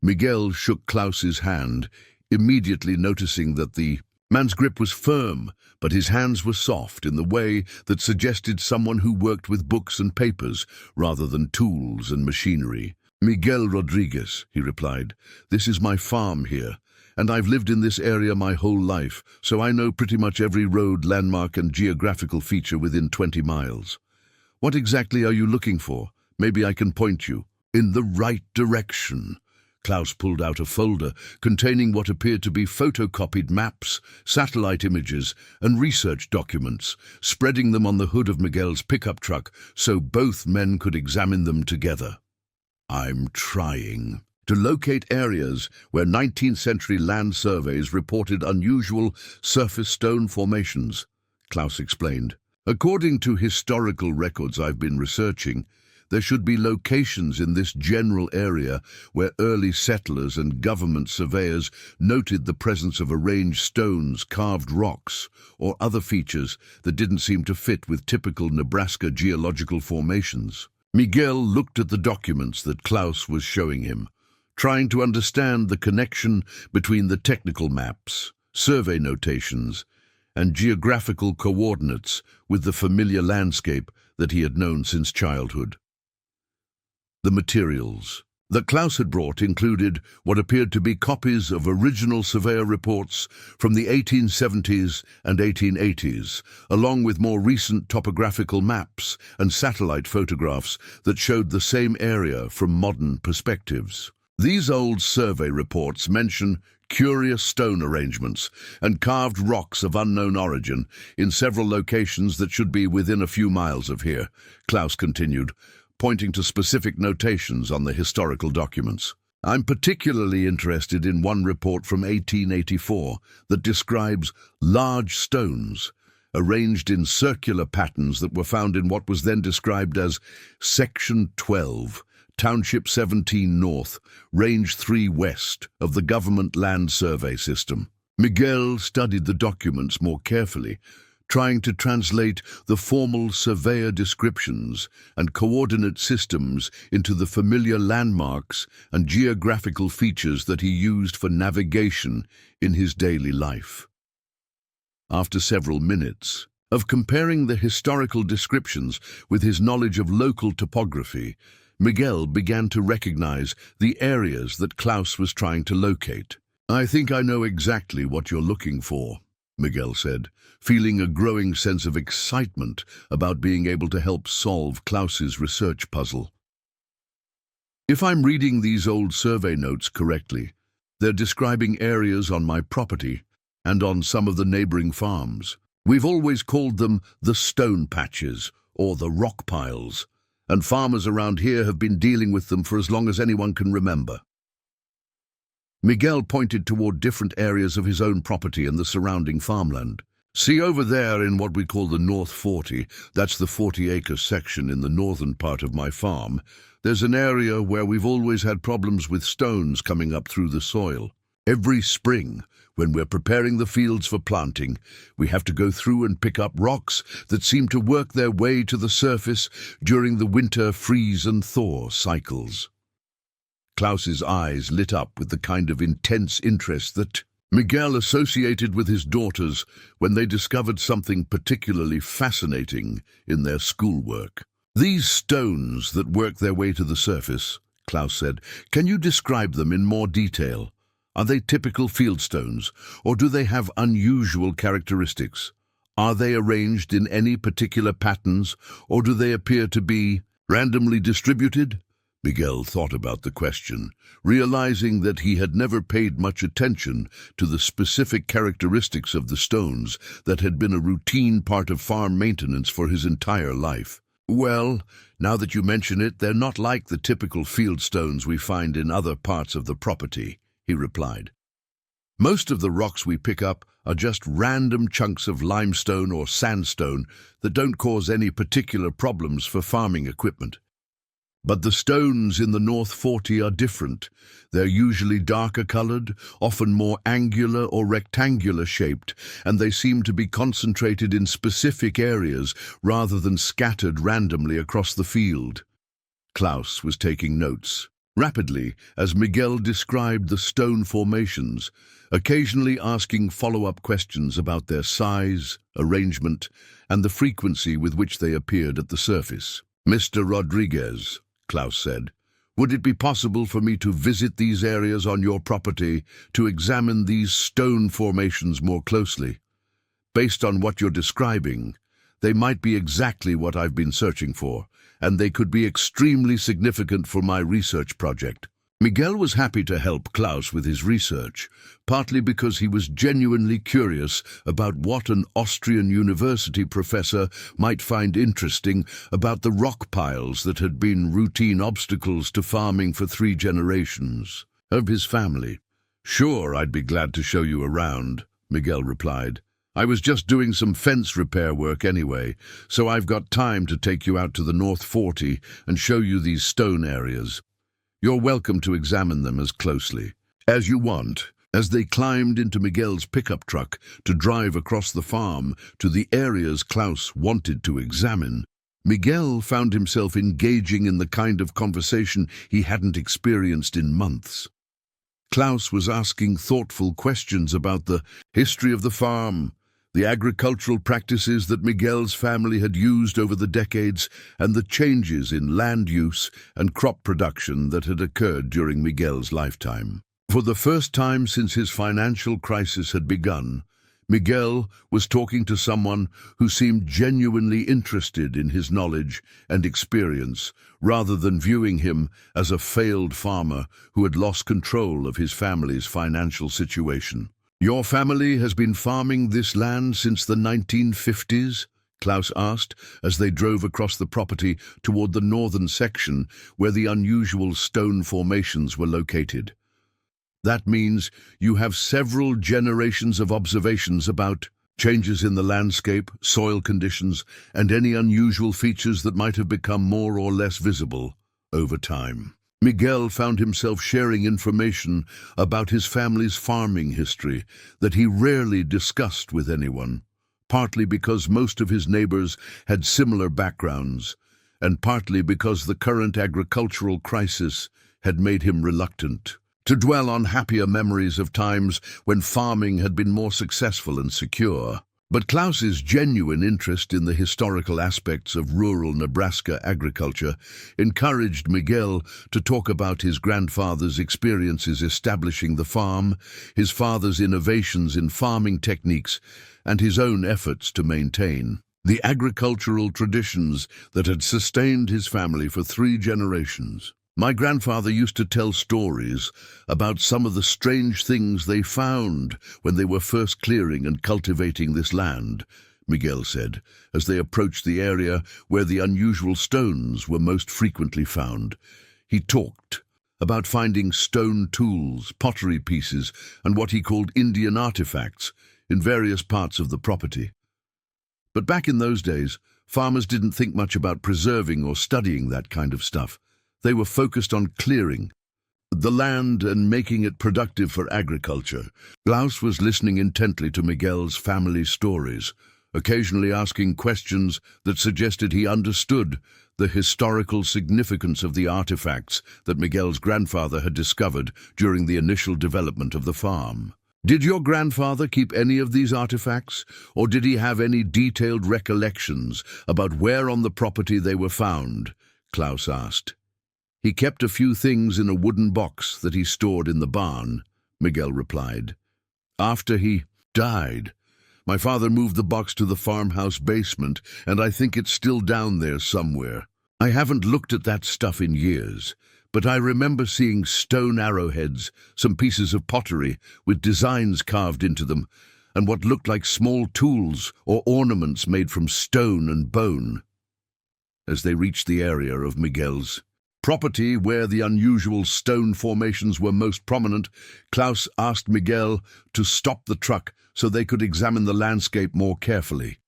Miguel shook Klaus's hand, immediately noticing that the man's grip was firm, but his hands were soft in the way that suggested someone who worked with books and papers rather than tools and machinery. "Miguel Rodriguez," he replied. "This is my farm here, and I've lived in this area my whole life, so I know pretty much every road, landmark, and geographical feature within 20 miles. What exactly are you looking for? Maybe I can point you in the right direction." Klaus pulled out a folder containing what appeared to be photocopied maps, satellite images, and research documents, spreading them on the hood of Miguel's pickup truck so both men could examine them together. "I'm trying to locate areas where 19th century land surveys reported unusual surface stone formations," Klaus explained. "According to historical records I've been researching, there should be locations in this general area where early settlers and government surveyors noted the presence of arranged stones, carved rocks, or other features that didn't seem to fit with typical Nebraska geological formations." Miguel looked at the documents that Klaus was showing him, trying to understand the connection between the technical maps, survey notations, and geographical coordinates with the familiar landscape that he had known since childhood. The materials that Klaus had brought included what appeared to be copies of original surveyor reports from the 1870s and 1880s, along with more recent topographical maps and satellite photographs that showed the same area from modern perspectives. These old survey reports mention curious stone arrangements and carved rocks of unknown origin in several locations that should be within a few miles of here, Klaus continued, pointing to specific notations on the historical documents. "I'm particularly interested in one report from 1884 that describes large stones arranged in circular patterns that were found in what was then described as Section 12, Township 17 North, Range 3 West of the Government Land Survey System." Miguel studied the documents more carefully, trying to translate the formal surveyor descriptions and coordinate systems into the familiar landmarks and geographical features that he used for navigation in his daily life. After several minutes of comparing the historical descriptions with his knowledge of local topography, Miguel began to recognize the areas that Klaus was trying to locate. "I think I know exactly what you're looking for," Miguel said, feeling a growing sense of excitement about being able to help solve Klaus's research puzzle. "If I'm reading these old survey notes correctly, they're describing areas on my property and on some of the neighboring farms. We've always called them the stone patches or the rock piles, and farmers around here have been dealing with them for as long as anyone can remember." Miguel pointed toward different areas of his own property and the surrounding farmland. "See over there in what we call the North 40, that's the 40-acre section in the northern part of my farm. There's an area where we've always had problems with stones coming up through the soil. Every spring, when we're preparing the fields for planting, we have to go through and pick up rocks that seem to work their way to the surface during the winter freeze and thaw cycles. Klaus's eyes lit up with the kind of intense interest that Miguel associated with his daughters when they discovered something particularly fascinating in their schoolwork. "These stones that work their way to the surface," Klaus said, "can you describe them in more detail? Are they typical field stones, or do they have unusual characteristics? Are they arranged in any particular patterns, or do they appear to be randomly distributed?" Miguel thought about the question, realizing that he had never paid much attention to the specific characteristics of the stones that had been a routine part of farm maintenance for his entire life. "Well, now that you mention it, they're not like the typical field stones we find in other parts of the property," he replied. "Most of the rocks we pick up are just random chunks of limestone or sandstone that don't cause any particular problems for farming equipment. But the stones in the North 40 are different. They're usually darker colored, often more angular or rectangular shaped, and they seem to be concentrated in specific areas rather than scattered randomly across the field." Klaus was taking notes rapidly as Miguel described the stone formations, occasionally asking follow-up questions about their size, arrangement, and the frequency with which they appeared at the surface. "Mr. Rodriguez," Klaus said, "would it be possible for me to visit these areas on your property to examine these stone formations more closely? Based on what you're describing, they might be exactly what I've been searching for, and they could be extremely significant for my research project." Miguel was happy to help Klaus with his research, partly because he was genuinely curious about what an Austrian university professor might find interesting about the rock piles that had been routine obstacles to farming for 3 generations of his family. "Sure, I'd be glad to show you around," Miguel replied. "I was just doing some fence repair work anyway, so I've got time to take you out to the North 40 and show you these stone areas. You're welcome to examine them as closely as you want." As they climbed into Miguel's pickup truck to drive across the farm to the areas Klaus wanted to examine, Miguel found himself engaging in the kind of conversation he hadn't experienced in months. Klaus was asking thoughtful questions about the history of the farm, the agricultural practices that Miguel's family had used over the decades, and the changes in land use and crop production that had occurred during Miguel's lifetime. For the first time since his financial crisis had begun, Miguel was talking to someone who seemed genuinely interested in his knowledge and experience, rather than viewing him as a failed farmer who had lost control of his family's financial situation. "Your family has been farming this land since the 1950s?" Klaus asked as they drove across the property toward the northern section where the unusual stone formations were located. "That means you have several generations of observations about changes in the landscape, soil conditions, and any unusual features that might have become more or less visible over time." Miguel found himself sharing information about his family's farming history that he rarely discussed with anyone, partly because most of his neighbors had similar backgrounds, and partly because the current agricultural crisis had made him reluctant to dwell on happier memories of times when farming had been more successful and secure. But Klaus's genuine interest in the historical aspects of rural Nebraska agriculture encouraged Miguel to talk about his grandfather's experiences establishing the farm, his father's innovations in farming techniques, and his own efforts to maintain the agricultural traditions that had sustained his family for 3 generations. "My grandfather used to tell stories about some of the strange things they found when they were first clearing and cultivating this land," Miguel said, as they approached the area where the unusual stones were most frequently found. He talked about finding stone tools, pottery pieces, and what he called Indian artifacts in various parts of the property. But back in those days, farmers didn't think much about preserving or studying that kind of stuff. They were focused on clearing, the land and making it productive for agriculture. Klaus was listening intently to Miguel's family stories, occasionally asking questions that suggested he understood the historical significance of the artifacts that Miguel's grandfather had discovered during the initial development of the farm. Did your grandfather keep any of these artifacts, or did he have any detailed recollections about where on the property they were found? Klaus asked. He kept a few things in a wooden box that he stored in the barn, Miguel replied. After he died, my father moved the box to the farmhouse basement, and I think it's still down there somewhere. I haven't looked at that stuff in years, but I remember seeing stone arrowheads, some pieces of pottery with designs carved into them, and what looked like small tools or ornaments made from stone and bone. As they reached the area of Miguel's property where the unusual stone formations were most prominent, Klaus asked Miguel to stop the truck so they could examine the landscape more carefully.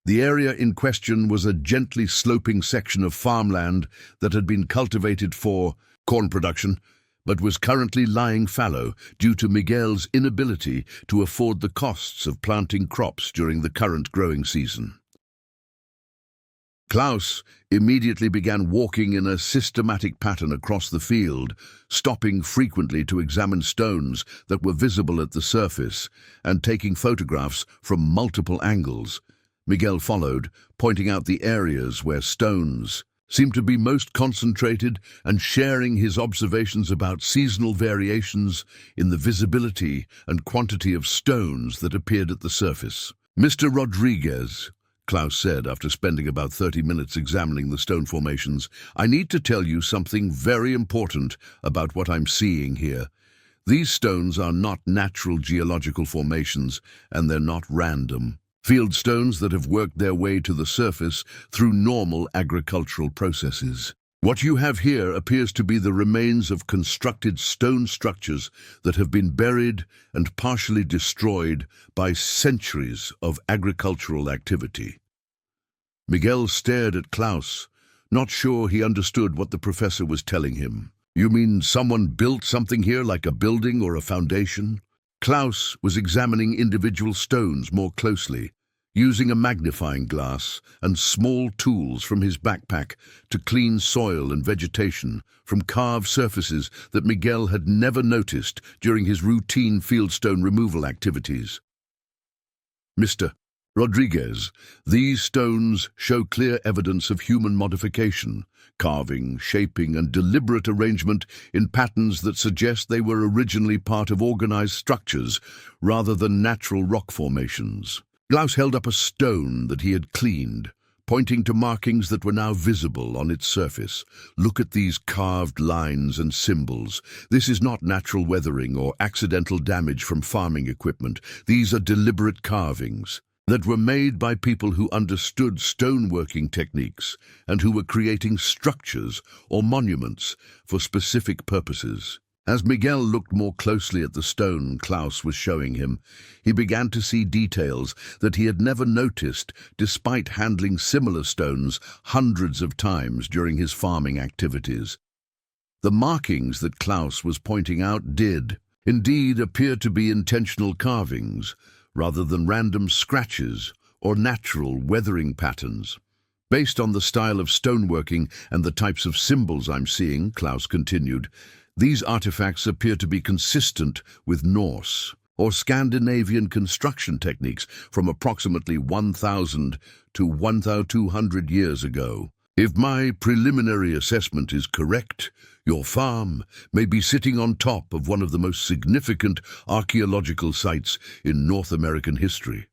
The area in question was a gently sloping section of farmland that had been cultivated for corn production, but was currently lying fallow due to Miguel's inability to afford the costs of planting crops during the current growing season. Klaus immediately began walking in a systematic pattern across the field, stopping frequently to examine stones that were visible at the surface and taking photographs from multiple angles. Miguel followed, pointing out the areas where stones seemed to be most concentrated and sharing his observations about seasonal variations in the visibility and quantity of stones that appeared at the surface. Mr. Rodriguez, Klaus said after spending about 30 minutes examining the stone formations, I need to tell you something very important about what I'm seeing here. These stones are not natural geological formations, and they're not random. Field stones that have worked their way to the surface through normal agricultural processes. What you have here appears to be the remains of constructed stone structures that have been buried and partially destroyed by centuries of agricultural activity. Miguel stared at Klaus, not sure he understood what the professor was telling him. You mean someone built something here like a building or a foundation? Klaus was examining individual stones more closely, using a magnifying glass and small tools from his backpack to clean soil and vegetation from carved surfaces that Miguel had never noticed during his routine fieldstone removal activities. Mr. Rodriguez, these stones show clear evidence of human modification, carving, shaping, and deliberate arrangement in patterns that suggest they were originally part of organized structures rather than natural rock formations. Klaus held up a stone that he had cleaned, pointing to markings that were now visible on its surface. Look at these carved lines and symbols. This is not natural weathering or accidental damage from farming equipment. These are deliberate carvings that were made by people who understood stoneworking techniques and who were creating structures or monuments for specific purposes. As Miguel looked more closely at the stone Klaus was showing him, he began to see details that he had never noticed despite handling similar stones hundreds of times during his farming activities. The markings that Klaus was pointing out did, indeed, appear to be intentional carvings, rather than random scratches or natural weathering patterns. Based on the style of stoneworking and the types of symbols I'm seeing, Klaus continued, these artifacts appear to be consistent with Norse or Scandinavian construction techniques from approximately 1,000 to 1,200 years ago. If my preliminary assessment is correct, your farm may be sitting on top of one of the most significant archaeological sites in North American history.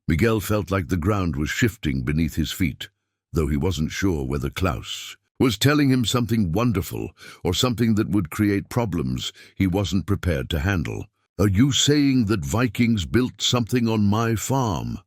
Miguel felt like the ground was shifting beneath his feet, though he wasn't sure whether Klaus was telling him something wonderful or something that would create problems he wasn't prepared to handle. Are you saying that Vikings built something on my farm?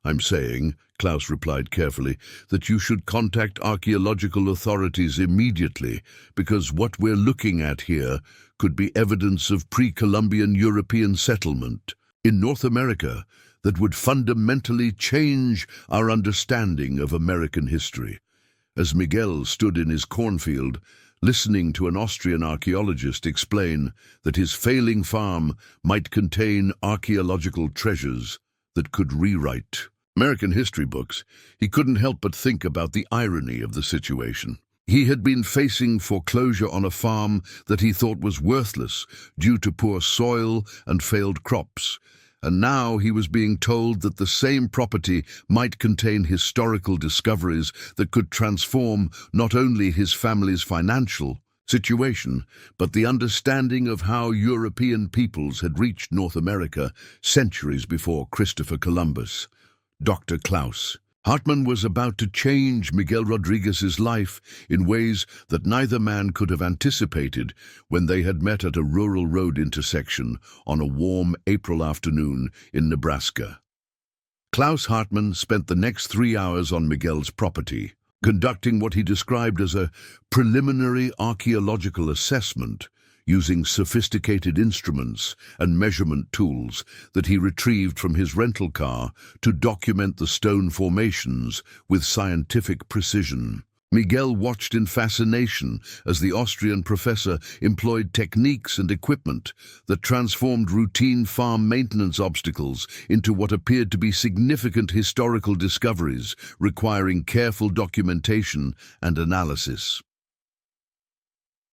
I'm saying, Klaus replied carefully, that you should contact archaeological authorities immediately, because what we're looking at here could be evidence of pre-Columbian European settlement in North America that would fundamentally change our understanding of American history. As Miguel stood in his cornfield, listening to an Austrian archaeologist explain that his failing farm might contain archaeological treasures that could rewrite American history books, he couldn't help but think about the irony of the situation. He had been facing foreclosure on a farm that he thought was worthless due to poor soil and failed crops, and now he was being told that the same property might contain historical discoveries that could transform not only his family's financial situation, but the understanding of how European peoples had reached North America centuries before Christopher Columbus. Dr. Klaus Hartmann was about to change Miguel Rodriguez's life in ways that neither man could have anticipated when they had met at a rural road intersection on a warm April afternoon in Nebraska. Klaus Hartmann spent the next 3 hours on Miguel's property, conducting what he described as a preliminary archaeological assessment using sophisticated instruments and measurement tools that he retrieved from his rental car to document the stone formations with scientific precision. Miguel watched in fascination as the Austrian professor employed techniques and equipment that transformed routine farm maintenance obstacles into what appeared to be significant historical discoveries requiring careful documentation and analysis.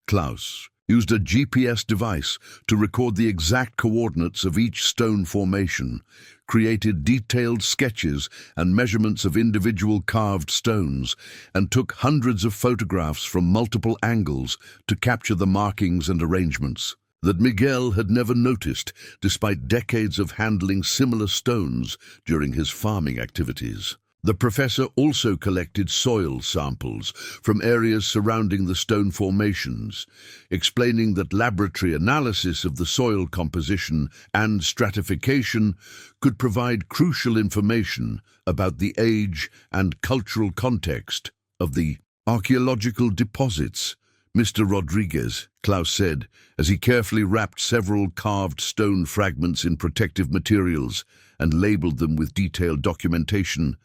Klaus used a GPS device to record the exact coordinates of each stone formation, created detailed sketches and measurements of individual carved stones, and took hundreds of photographs from multiple angles to capture the markings and arrangements that Miguel had never noticed despite decades of handling similar stones during his farming activities. The professor also collected soil samples from areas surrounding the stone formations, explaining that laboratory analysis of the soil composition and stratification could provide crucial information about the age and cultural context of the archaeological deposits. Mr. Rodriguez, Klaus said, as he carefully wrapped several carved stone fragments in protective materials and labeled them with detailed documentation,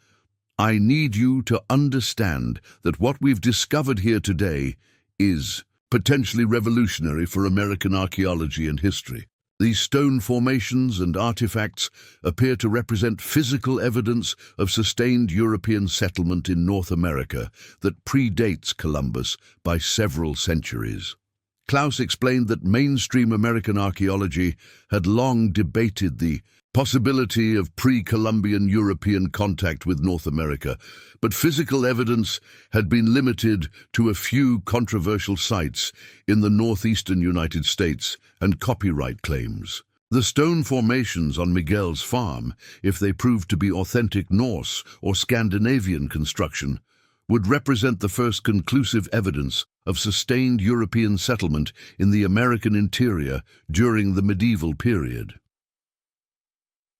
I need you to understand that what we've discovered here today is potentially revolutionary for American archaeology and history. These stone formations and artifacts appear to represent physical evidence of sustained European settlement in North America that predates Columbus by several centuries. Klaus explained that mainstream American archaeology had long debated the possibility of pre-Columbian European contact with North America, but physical evidence had been limited to a few controversial sites in the northeastern United States and copyright claims. The stone formations on Miguel's farm, if they proved to be authentic Norse or Scandinavian construction, would represent the first conclusive evidence of sustained European settlement in the American interior during the medieval period.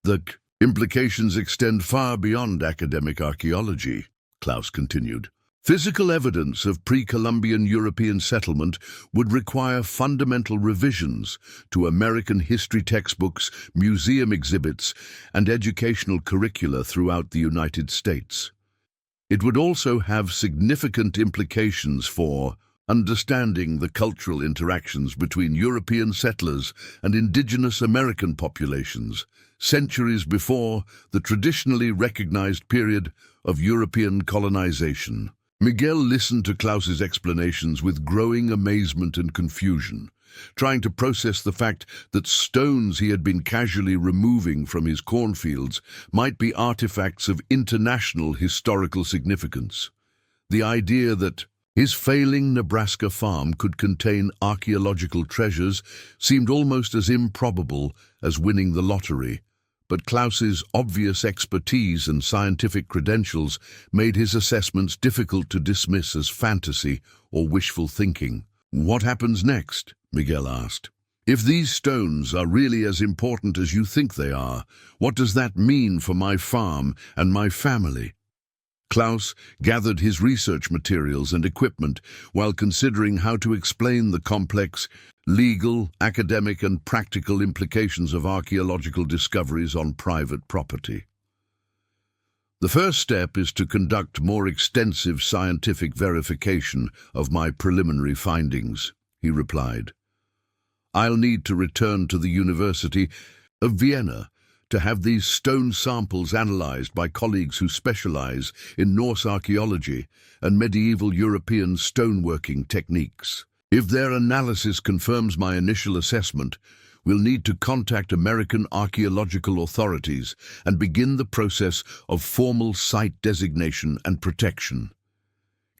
The implications extend far beyond academic archaeology, Klaus continued. Physical evidence of pre-Columbian European settlement would require fundamental revisions to American history textbooks, museum exhibits, and educational curricula throughout the United States. It would also have significant implications for understanding the cultural interactions between European settlers and indigenous American populations, centuries before the traditionally recognized period of European colonization. Miguel listened to Klaus's explanations with growing amazement and confusion, trying to process the fact that stones he had been casually removing from his cornfields might be artifacts of international historical significance. The idea that his failing Nebraska farm could contain archaeological treasures seemed almost as improbable as winning the lottery, but Klaus's obvious expertise and scientific credentials made his assessments difficult to dismiss as fantasy or wishful thinking. What happens next? Miguel asked. If these stones are really as important as you think they are, what does that mean for my farm and my family? Klaus gathered his research materials and equipment while considering how to explain the complex legal, academic, and practical implications of archaeological discoveries on private property. The first step is to conduct more extensive scientific verification of my preliminary findings, he replied. I'll need to return to the University of Vienna to have these stone samples analyzed by colleagues who specialize in Norse archaeology and medieval European stoneworking techniques. If their analysis confirms my initial assessment, we'll need to contact American archaeological authorities and begin the process of formal site designation and protection.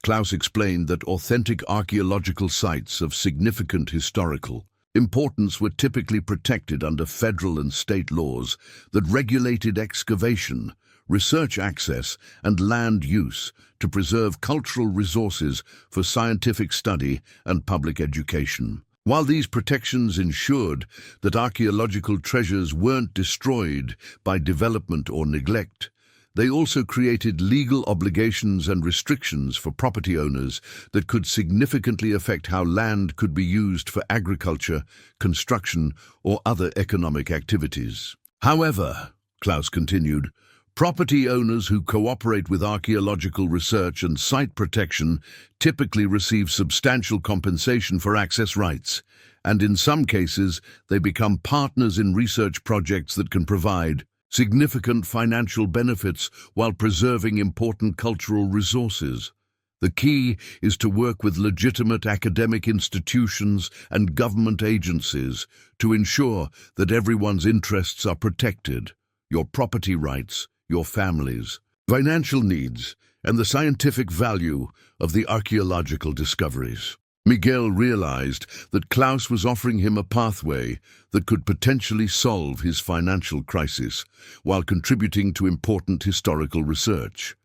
Klaus explained that authentic archaeological sites of significant historical importance were typically protected under federal and state laws that regulated excavation, research access, and land use to preserve cultural resources for scientific study and public education. While these protections ensured that archaeological treasures weren't destroyed by development or neglect, they also created legal obligations and restrictions for property owners that could significantly affect how land could be used for agriculture, construction, or other economic activities. However, Klaus continued, property owners who cooperate with archaeological research and site protection typically receive substantial compensation for access rights, and in some cases they become partners in research projects that can provide significant financial benefits while preserving important cultural resources. The key is to work with legitimate academic institutions and government agencies to ensure that everyone's interests are protected, your property rights, your families, financial needs, and the scientific value of the archaeological discoveries. Miguel realized that Klaus was offering him a pathway that could potentially solve his financial crisis while contributing to important historical research.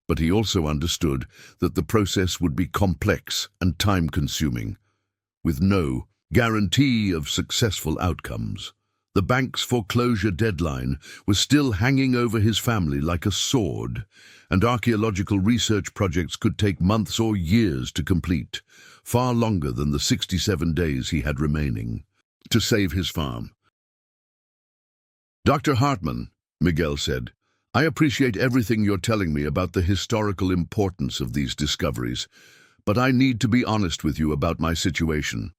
But he also understood that the process would be complex and time-consuming, with no guarantee of successful outcomes. The bank's foreclosure deadline was still hanging over his family like a sword, and archaeological research projects could take months or years to complete, far longer than the 67 days he had remaining to save his farm. Dr. Hartmann, Miguel said, I appreciate everything you're telling me about the historical importance of these discoveries, but I need to be honest with you about my situation.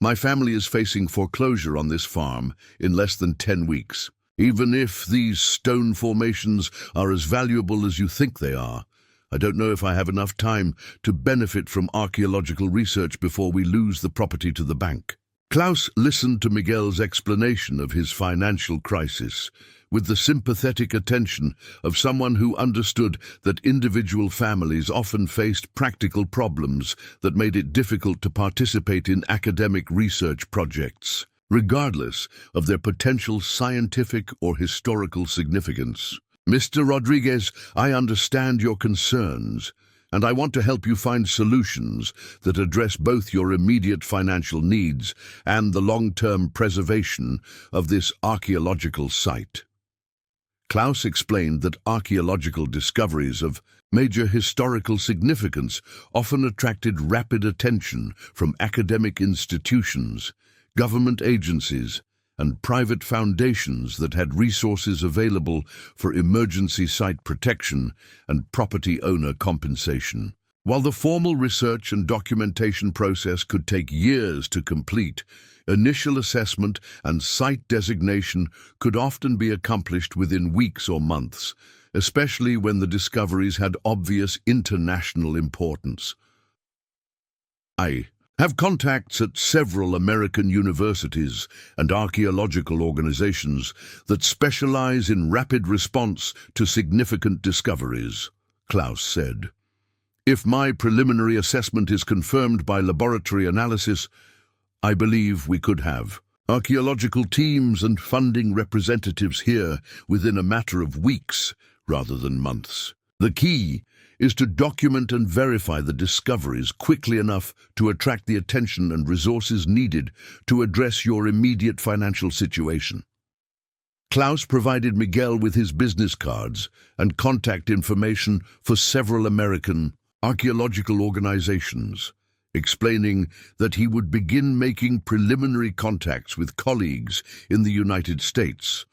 My family is facing foreclosure on this farm in less than 10 weeks. Even if these stone formations are as valuable as you think they are, I don't know if I have enough time to benefit from archaeological research before we lose the property to the bank. Klaus listened to Miguel's explanation of his financial crisis with the sympathetic attention of someone who understood that individual families often faced practical problems that made it difficult to participate in academic research projects, regardless of their potential scientific or historical significance. Mr. Rodriguez, I understand your concerns, and I want to help you find solutions that address both your immediate financial needs and the long-term preservation of this archaeological site. Klaus explained that archaeological discoveries of major historical significance often attracted rapid attention from academic institutions, government agencies, and private foundations that had resources available for emergency site protection and property owner compensation. While the formal research and documentation process could take years to complete, initial assessment and site designation could often be accomplished within weeks or months, especially when the discoveries had obvious international importance. I have contacts at several American universities and archaeological organizations that specialize in rapid response to significant discoveries, Klaus said. If my preliminary assessment is confirmed by laboratory analysis, I believe we could have archaeological teams and funding representatives here within a matter of weeks rather than months. The key is to document and verify the discoveries quickly enough to attract the attention and resources needed to address your immediate financial situation. Klaus provided Miguel with his business cards and contact information for several American archaeological organizations, explaining that he would begin making preliminary contacts with colleagues in the United States,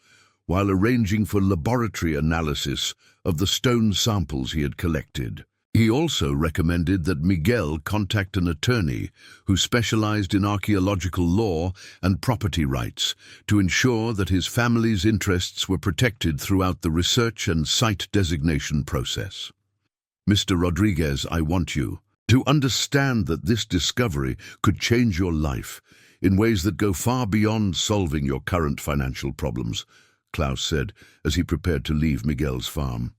while arranging for laboratory analysis of the stone samples he had collected. He also recommended that Miguel contact an attorney who specialized in archaeological law and property rights to ensure that his family's interests were protected throughout the research and site designation process. Mr. Rodriguez, I want you to understand that this discovery could change your life in ways that go far beyond solving your current financial problems, Klaus said as he prepared to leave Miguel's farm.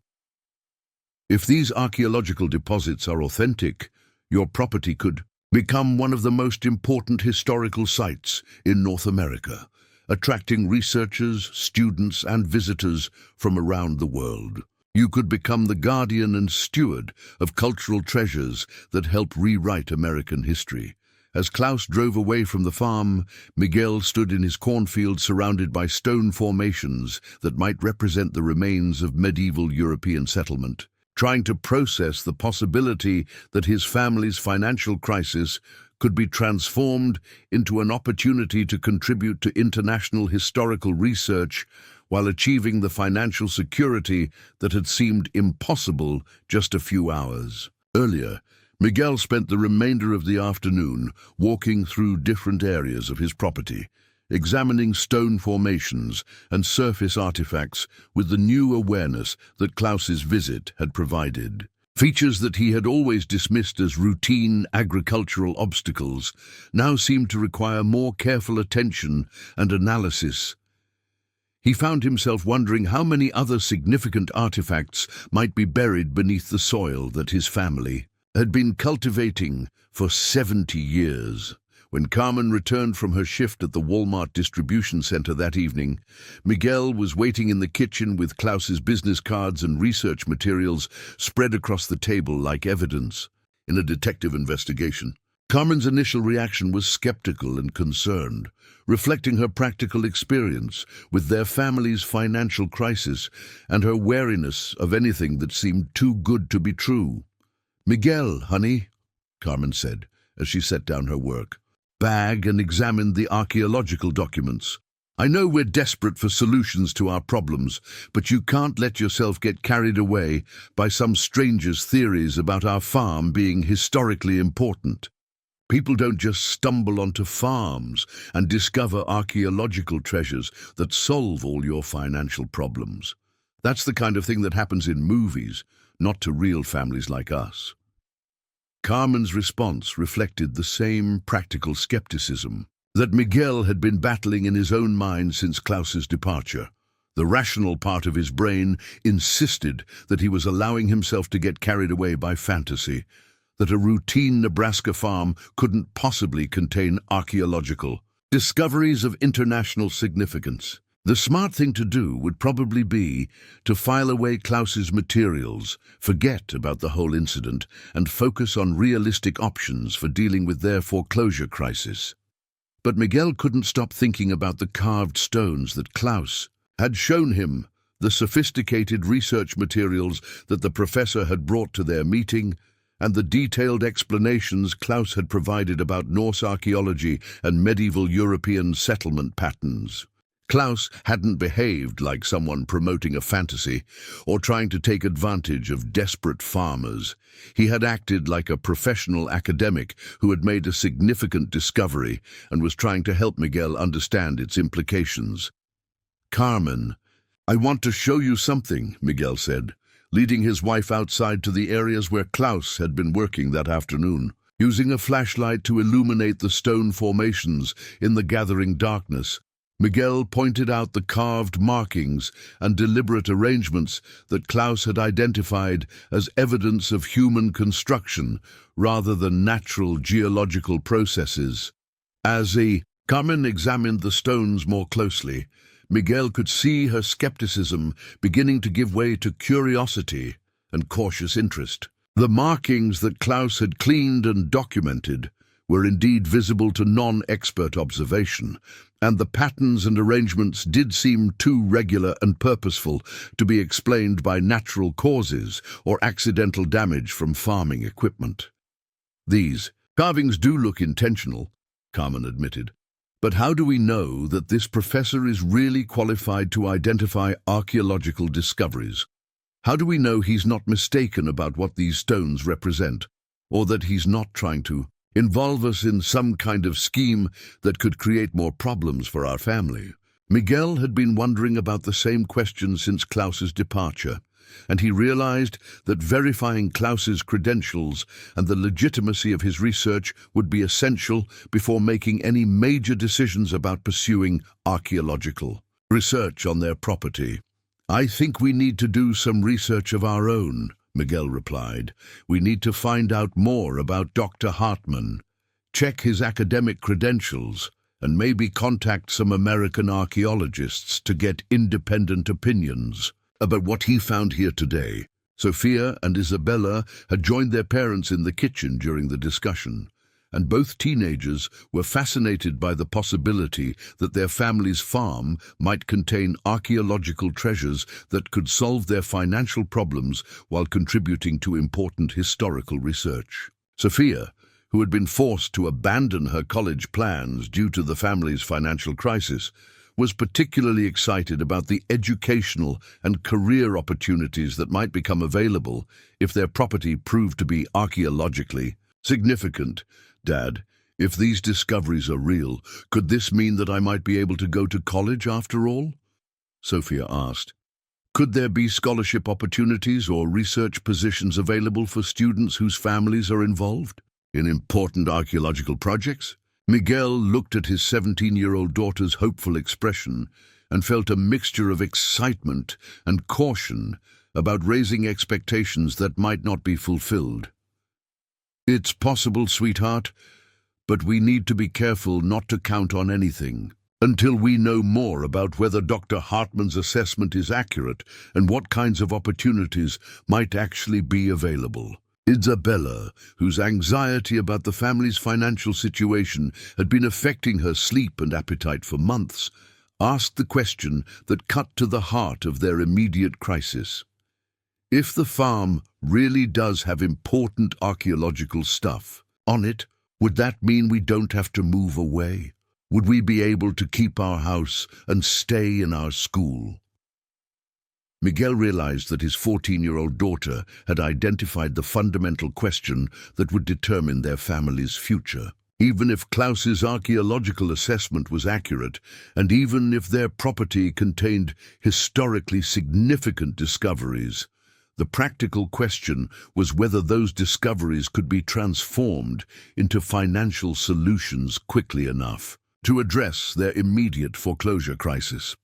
If these archaeological deposits are authentic, your property could become one of the most important historical sites in North America, attracting researchers, students, and visitors from around the world. You could become the guardian and steward of cultural treasures that help rewrite American history. As Klaus drove away from the farm, Miguel stood in his cornfield surrounded by stone formations that might represent the remains of medieval European settlement, trying to process the possibility that his family's financial crisis could be transformed into an opportunity to contribute to international historical research while achieving the financial security that had seemed impossible just a few hours earlier. Miguel spent the remainder of the afternoon walking through different areas of his property, examining stone formations and surface artifacts with the new awareness that Klaus's visit had provided. Features that he had always dismissed as routine agricultural obstacles now seemed to require more careful attention and analysis. He found himself wondering how many other significant artifacts might be buried beneath the soil that his family had been cultivating for 70 years. When Carmen returned from her shift at the Walmart distribution center that evening, Miguel was waiting in the kitchen with Klaus's business cards and research materials spread across the table like evidence in a detective investigation. Carmen's initial reaction was skeptical and concerned, reflecting her practical experience with their family's financial crisis and her wariness of anything that seemed too good to be true. "Miguel, honey," Carmen said as she set down her work, bag and examined the archaeological documents. "I know we're desperate for solutions to our problems, but you can't let yourself get carried away by some stranger's theories about our farm being historically important. People don't just stumble onto farms and discover archaeological treasures that solve all your financial problems. That's the kind of thing that happens in movies, not to real families like us." Carmen's response reflected the same practical skepticism that Miguel had been battling in his own mind since Klaus's departure. The rational part of his brain insisted that he was allowing himself to get carried away by fantasy, that a routine Nebraska farm couldn't possibly contain archaeological discoveries of international significance. The smart thing to do would probably be to file away Klaus's materials, forget about the whole incident, and focus on realistic options for dealing with their foreclosure crisis. But Miguel couldn't stop thinking about the carved stones that Klaus had shown him, the sophisticated research materials that the professor had brought to their meeting, and the detailed explanations Klaus had provided about Norse archaeology and medieval European settlement patterns. Klaus hadn't behaved like someone promoting a fantasy or trying to take advantage of desperate farmers. He had acted like a professional academic who had made a significant discovery and was trying to help Miguel understand its implications. "Carmen, I want to show you something," Miguel said, leading his wife outside to the areas where Klaus had been working that afternoon. Using a flashlight to illuminate the stone formations in the gathering darkness, Miguel pointed out the carved markings and deliberate arrangements that Klaus had identified as evidence of human construction rather than natural geological processes. As Carmen examined the stones more closely, Miguel could see her skepticism beginning to give way to curiosity and cautious interest. The markings that Klaus had cleaned and documented were indeed visible to non-expert observation, and the patterns and arrangements did seem too regular and purposeful to be explained by natural causes or accidental damage from farming equipment. "These carvings do look intentional," Carmen admitted. "But how do we know that this professor is really qualified to identify archaeological discoveries? How do we know he's not mistaken about what these stones represent, or that he's not trying to involve us in some kind of scheme that could create more problems for our family? Miguel had been wondering about the same question since Klaus's departure, and he realized that verifying Klaus's credentials and the legitimacy of his research would be essential before making any major decisions about pursuing archaeological research on their property. "I think we need to do some research of our own," Miguel replied. "We need to find out more about Dr. Hartman, check his academic credentials, and maybe contact some American archaeologists to get independent opinions about what he found here today." Sophia and Isabella had joined their parents in the kitchen during the discussion, and both teenagers were fascinated by the possibility that their family's farm might contain archaeological treasures that could solve their financial problems while contributing to important historical research. Sophia, who had been forced to abandon her college plans due to the family's financial crisis, was particularly excited about the educational and career opportunities that might become available if their property proved to be archaeologically significant. "Dad, if these discoveries are real, could this mean that I might be able to go to college after all?" Sophia asked. "Could there be scholarship opportunities or research positions available for students whose families are involved in important archaeological projects?" Miguel looked at his 17-year-old daughter's hopeful expression and felt a mixture of excitement and caution about raising expectations that might not be fulfilled. "It's possible, sweetheart, but we need to be careful not to count on anything until we know more about whether Dr. Hartman's assessment is accurate and what kinds of opportunities might actually be available." Isabella, whose anxiety about the family's financial situation had been affecting her sleep and appetite for months, asked the question that cut to the heart of their immediate crisis. If the farm really does have important archaeological stuff on it, would that mean we don't have to move away? Would we be able to keep our house and stay in our school? Miguel realized that his 14-year-old daughter had identified the fundamental question that would determine their family's future. Even if Klaus's archaeological assessment was accurate, and even if their property contained historically significant discoveries, the practical question was whether those discoveries could be transformed into financial solutions quickly enough to address their immediate foreclosure crisis.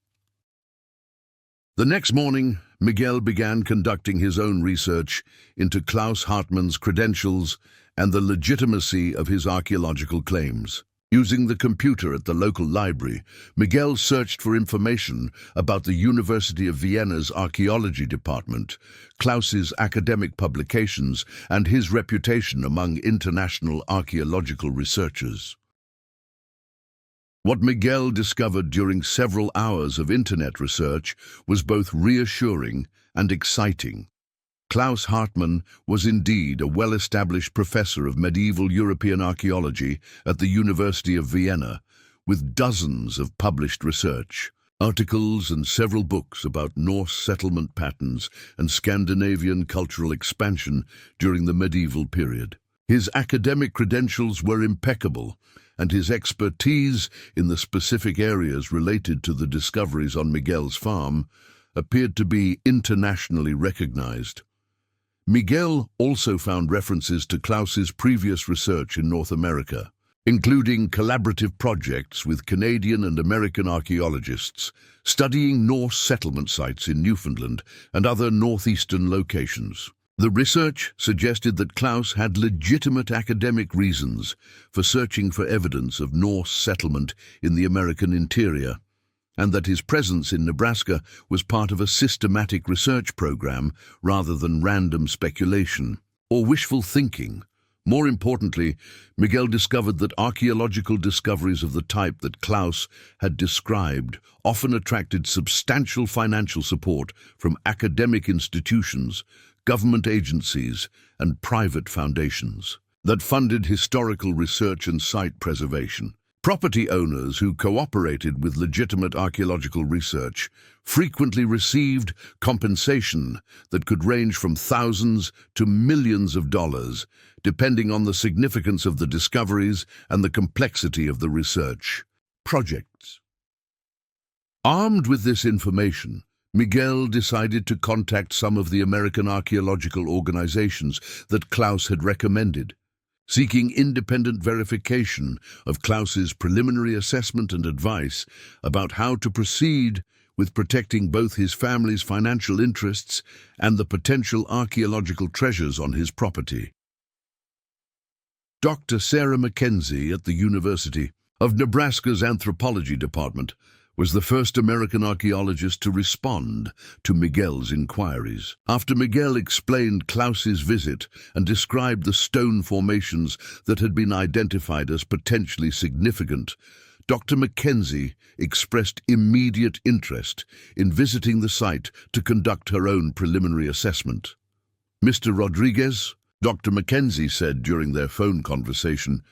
The next morning, Miguel began conducting his own research into Klaus Hartman's credentials and the legitimacy of his archaeological claims. Using the computer at the local library, Miguel searched for information about the University of Vienna's archaeology department, Klaus's academic publications, and his reputation among international archaeological researchers. What Miguel discovered during several hours of internet research was both reassuring and exciting. Klaus Hartman was indeed a well-established professor of medieval European archaeology at the University of Vienna, with dozens of published research, articles and several books about Norse settlement patterns and Scandinavian cultural expansion during the medieval period. His academic credentials were impeccable, and his expertise in the specific areas related to the discoveries on Miguel's farm appeared to be internationally recognized. Miguel also found references to Klaus's previous research in North America, including collaborative projects with Canadian and American archaeologists studying Norse settlement sites in Newfoundland and other northeastern locations. The research suggested that Klaus had legitimate academic reasons for searching for evidence of Norse settlement in the American interior, and that his presence in Nebraska was part of a systematic research program rather than random speculation or wishful thinking. More importantly, Miguel discovered that archaeological discoveries of the type that Klaus had described often attracted substantial financial support from academic institutions, government agencies, and private foundations that funded historical research and site preservation. Property owners who cooperated with legitimate archaeological research frequently received compensation that could range from thousands to millions of dollars, depending on the significance of the discoveries and the complexity of the research projects. Armed with this information, Miguel decided to contact some of the American archaeological organizations that Klaus had recommended, seeking independent verification of Klaus's preliminary assessment and advice about how to proceed with protecting both his family's financial interests and the potential archaeological treasures on his property. Dr. Sarah Mackenzie at the University of Nebraska's Anthropology Department was the first American archaeologist to respond to Miguel's inquiries. After Miguel explained Klaus's visit and described the stone formations that had been identified as potentially significant, Dr. Mackenzie expressed immediate interest in visiting the site to conduct her own preliminary assessment. "Mr. Rodriguez," Dr. Mackenzie said during their phone conversation,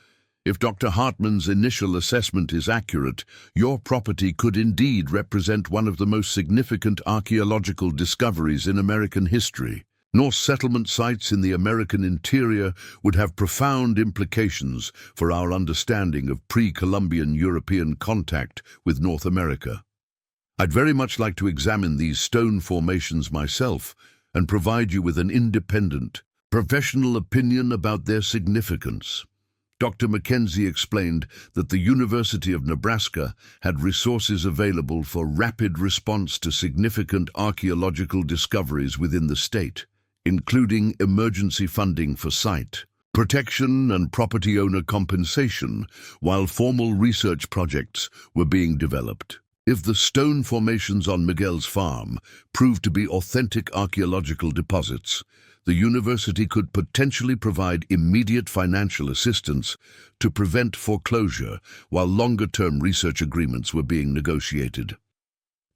"if Dr. Hartman's initial assessment is accurate, your property could indeed represent one of the most significant archaeological discoveries in American history. Norse settlement sites in the American interior would have profound implications for our understanding of pre-Columbian European contact with North America. I'd very much like to examine these stone formations myself and provide you with an independent, professional opinion about their significance." Dr. Mackenzie explained that the University of Nebraska had resources available for rapid response to significant archaeological discoveries within the state, including emergency funding for site protection and property owner compensation, while formal research projects were being developed. If the stone formations on Miguel's farm proved to be authentic archaeological deposits, the university could potentially provide immediate financial assistance to prevent foreclosure while longer-term research agreements were being negotiated.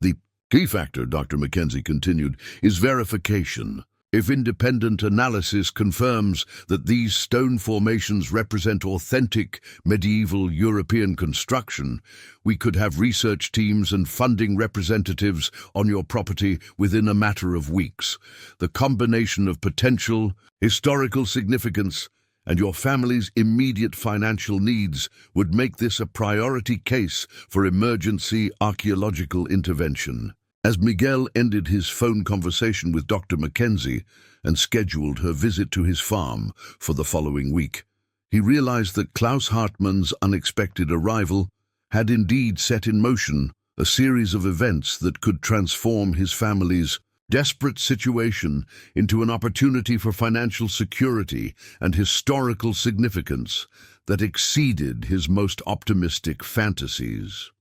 The key factor, Dr. Mackenzie continued, is verification. If independent analysis confirms that these stone formations represent authentic medieval European construction, we could have research teams and funding representatives on your property within a matter of weeks. The combination of potential, historical significance, and your family's immediate financial needs would make this a priority case for emergency archaeological intervention. As Miguel ended his phone conversation with Dr. Mackenzie and scheduled her visit to his farm for the following week, he realized that Klaus Hartmann's unexpected arrival had indeed set in motion a series of events that could transform his family's desperate situation into an opportunity for financial security and historical significance that exceeded his most optimistic fantasies.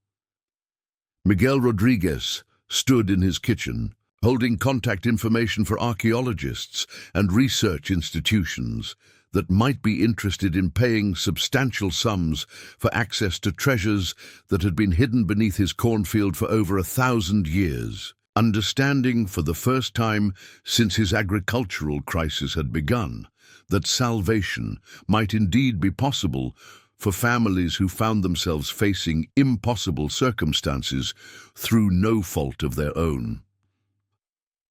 Miguel Rodriguez stood in his kitchen, holding contact information for archaeologists and research institutions that might be interested in paying substantial sums for access to treasures that had been hidden beneath his cornfield for over 1,000 years. Understanding for the first time since his agricultural crisis had begun that salvation might indeed be possible for families who found themselves facing impossible circumstances through no fault of their own.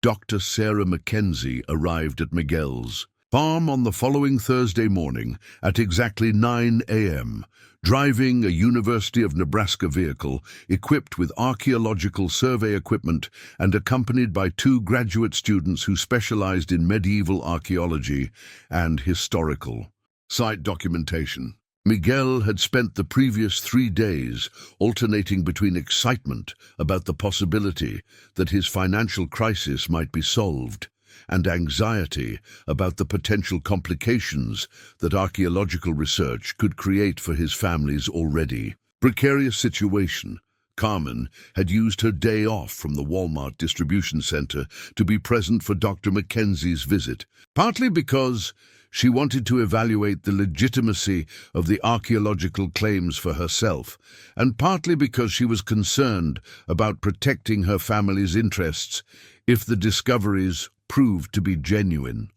Dr. Sarah Mackenzie arrived at Miguel's farm on the following Thursday morning at exactly 9 a.m., driving a University of Nebraska vehicle equipped with archaeological survey equipment and accompanied by 2 graduate students who specialized in medieval archaeology and historical site documentation. Miguel had spent the previous 3 days alternating between excitement about the possibility that his financial crisis might be solved and anxiety about the potential complications that archaeological research could create for his family's already precarious situation. Carmen had used her day off from the Walmart distribution center to be present for Dr. Mackenzie's visit, partly because she wanted to evaluate the legitimacy of the archaeological claims for herself, and partly because she was concerned about protecting her family's interests if the discoveries proved to be genuine.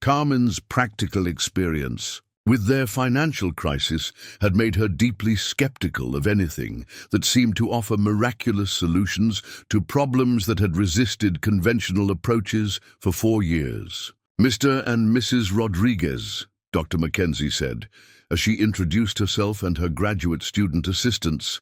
Carmen's practical experience with their financial crisis, had made her deeply skeptical of anything that seemed to offer miraculous solutions to problems that had resisted conventional approaches for 4 years. "Mr. and Mrs. Rodriguez," Dr. Mackenzie said, as she introduced herself and her graduate student assistants,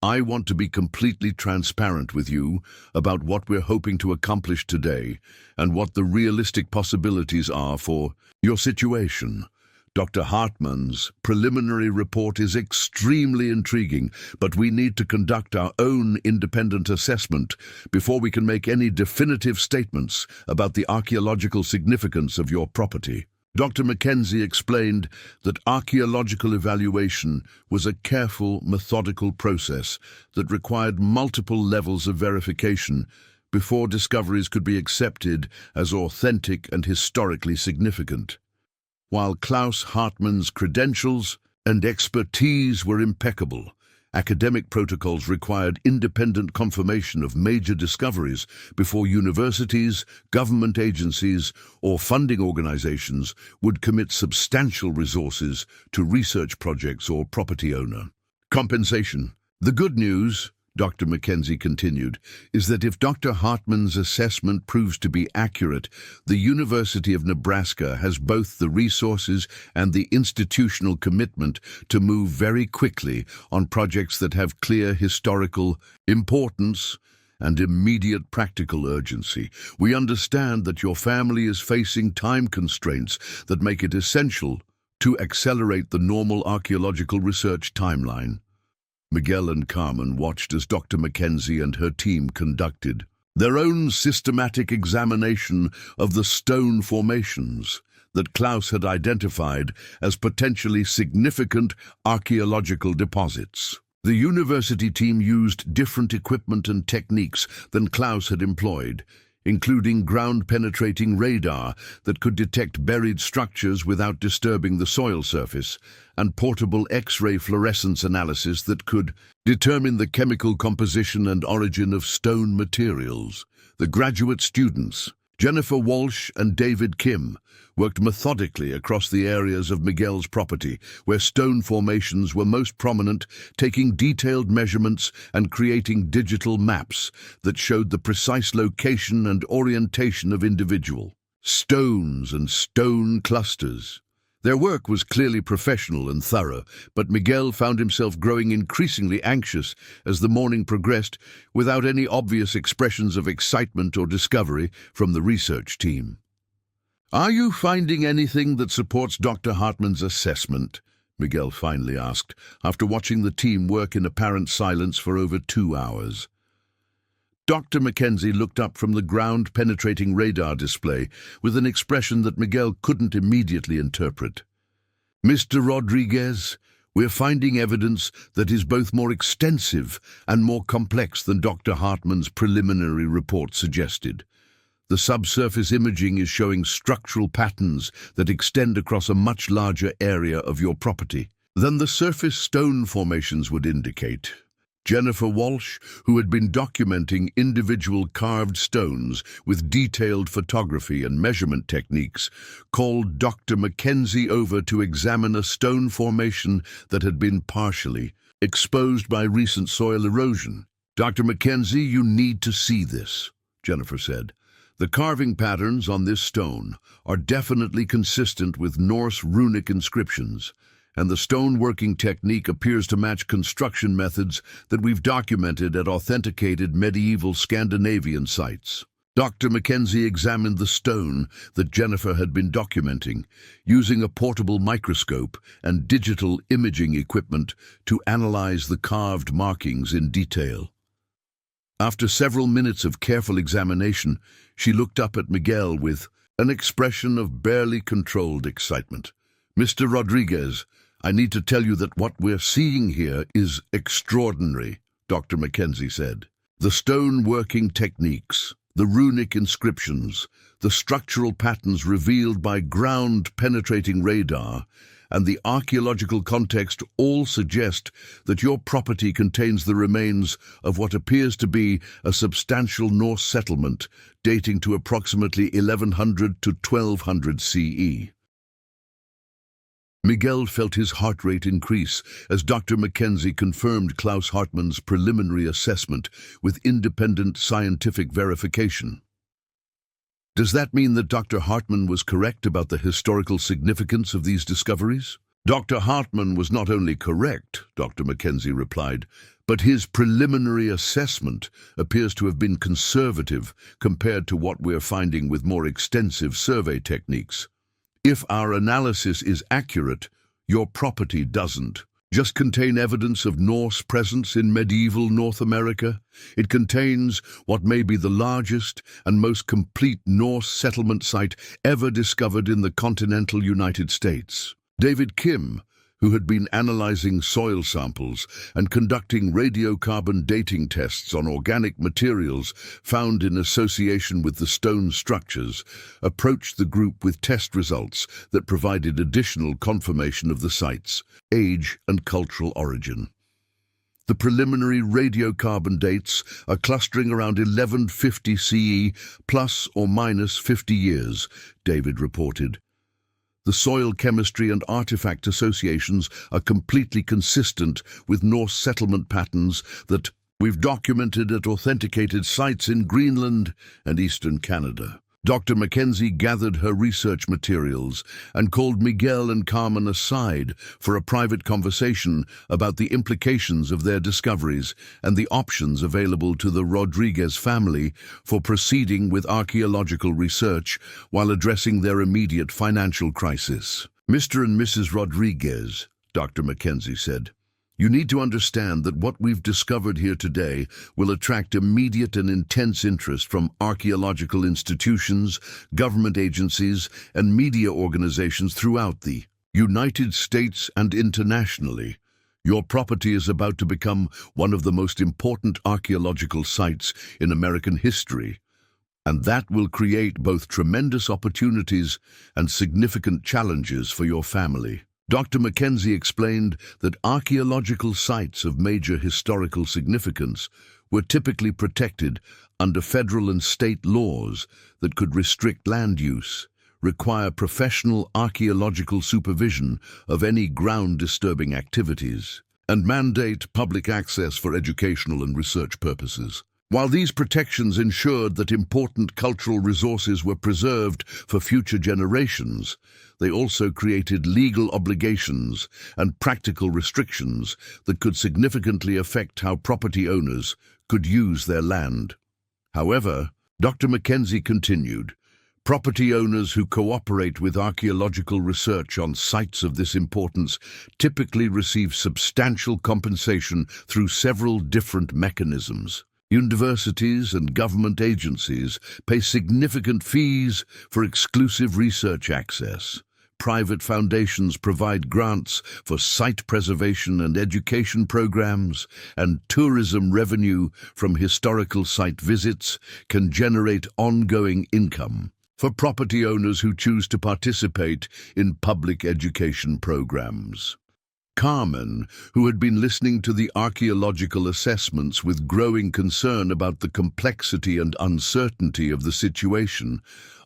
"I want to be completely transparent with you about what we're hoping to accomplish today and what the realistic possibilities are for your situation. Dr. Hartman's preliminary report is extremely intriguing, but we need to conduct our own independent assessment before we can make any definitive statements about the archaeological significance of your property." Dr. Mackenzie explained that archaeological evaluation was a careful, methodical process that required multiple levels of verification before discoveries could be accepted as authentic and historically significant. While Klaus Hartmann's credentials and expertise were impeccable, academic protocols required independent confirmation of major discoveries before universities, government agencies, or funding organizations would commit substantial resources to research projects or property owner. Compensation. The good news, Dr. Mackenzie continued, is that if Dr. Hartman's assessment proves to be accurate, the University of Nebraska has both the resources and the institutional commitment to move very quickly on projects that have clear historical importance and immediate practical urgency. We understand that your family is facing time constraints that make it essential to accelerate the normal archaeological research timeline. Miguel and Carmen watched as Dr. Mackenzie and her team conducted their own systematic examination of the stone formations that Klaus had identified as potentially significant archaeological deposits. The university team used different equipment and techniques than Klaus had employed, including ground-penetrating radar that could detect buried structures without disturbing the soil surface, and portable X-ray fluorescence analysis that could determine the chemical composition and origin of stone materials. The graduate students, Jennifer Walsh and David Kim, worked methodically across the areas of Miguel's property where stone formations were most prominent, taking detailed measurements and creating digital maps that showed the precise location and orientation of individual stones and stone clusters. Their work was clearly professional and thorough, but Miguel found himself growing increasingly anxious as the morning progressed without any obvious expressions of excitement or discovery from the research team. "Are you finding anything that supports Dr. Hartman's assessment?" Miguel finally asked, after watching the team work in apparent silence for over 2 hours. Dr. Mackenzie looked up from the ground-penetrating radar display with an expression that Miguel couldn't immediately interpret. "Mr. Rodriguez, we're finding evidence that is both more extensive and more complex than Dr. Hartman's preliminary report suggested. The subsurface imaging is showing structural patterns that extend across a much larger area of your property than the surface stone formations would indicate." Jennifer Walsh, who had been documenting individual carved stones with detailed photography and measurement techniques, called Dr. Mackenzie over to examine a stone formation that had been partially exposed by recent soil erosion. "Dr. Mackenzie, you need to see this," Jennifer said. "The carving patterns on this stone are definitely consistent with Norse runic inscriptions, and the stone-working technique appears to match construction methods that we've documented at authenticated medieval Scandinavian sites." Dr. Mackenzie examined the stone that Jennifer had been documenting, using a portable microscope and digital imaging equipment to analyze the carved markings in detail. After several minutes of careful examination, she looked up at Miguel with an expression of barely controlled excitement. "Mr. Rodriguez, I need to tell you that what we're seeing here is extraordinary," Dr. Mackenzie said. "The stone-working techniques, the runic inscriptions, the structural patterns revealed by ground-penetrating radar, and the archaeological context all suggest that your property contains the remains of what appears to be a substantial Norse settlement dating to approximately 1100 to 1200 CE. Miguel felt his heart rate increase as Dr. Mackenzie confirmed Klaus Hartmann's preliminary assessment with independent scientific verification. Does that mean that Dr. Hartmann was correct about the historical significance of these discoveries? Dr. Hartmann was not only correct, Dr. Mackenzie replied, but his preliminary assessment appears to have been conservative compared to what we're finding with more extensive survey techniques. If our analysis is accurate, your property doesn't just contain evidence of Norse presence in medieval North America. It contains what may be the largest and most complete Norse settlement site ever discovered in the continental United States. David Kim, who had been analyzing soil samples and conducting radiocarbon dating tests on organic materials found in association with the stone structures, approached the group with test results that provided additional confirmation of the site's age and cultural origin. The preliminary radiocarbon dates are clustering around 1150 CE plus or minus 50 years, David reported. The soil chemistry and artifact associations are completely consistent with Norse settlement patterns that we've documented at authenticated sites in Greenland and eastern Canada. Dr. Mackenzie gathered her research materials and called Miguel and Carmen aside for a private conversation about the implications of their discoveries and the options available to the Rodriguez family for proceeding with archaeological research while addressing their immediate financial crisis. Mr. and Mrs. Rodriguez, Dr. Mackenzie said, you need to understand that what we've discovered here today will attract immediate and intense interest from archaeological institutions, government agencies, and media organizations throughout the United States and internationally. Your property is about to become one of the most important archaeological sites in American history, and that will create both tremendous opportunities and significant challenges for your family. Dr. Mackenzie explained that archaeological sites of major historical significance were typically protected under federal and state laws that could restrict land use, require professional archaeological supervision of any ground-disturbing activities, and mandate public access for educational and research purposes. While these protections ensured that important cultural resources were preserved for future generations, they also created legal obligations and practical restrictions that could significantly affect how property owners could use their land. However, Dr. Mackenzie continued, property owners who cooperate with archaeological research on sites of this importance typically receive substantial compensation through several different mechanisms. Universities and government agencies pay significant fees for exclusive research access. Private foundations provide grants for site preservation and education programs, and tourism revenue from historical site visits can generate ongoing income for property owners who choose to participate in public education programs. Carmen, who had been listening to the archaeological assessments with growing concern about the complexity and uncertainty of the situation,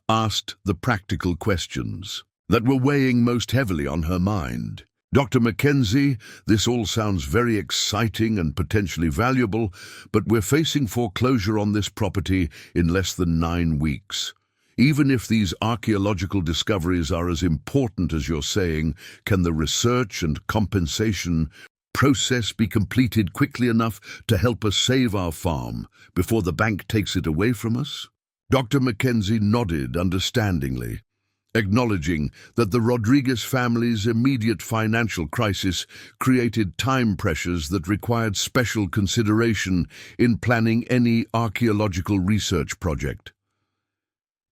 asked the practical questions that were weighing most heavily on her mind. Dr. Mackenzie, this all sounds very exciting and potentially valuable, but we're facing foreclosure on this property in less than 9 weeks. Even if these archaeological discoveries are as important as you're saying, can the research and compensation process be completed quickly enough to help us save our farm before the bank takes it away from us? Dr. Mackenzie nodded understandingly, acknowledging that the Rodriguez family's immediate financial crisis created time pressures that required special consideration in planning any archaeological research project.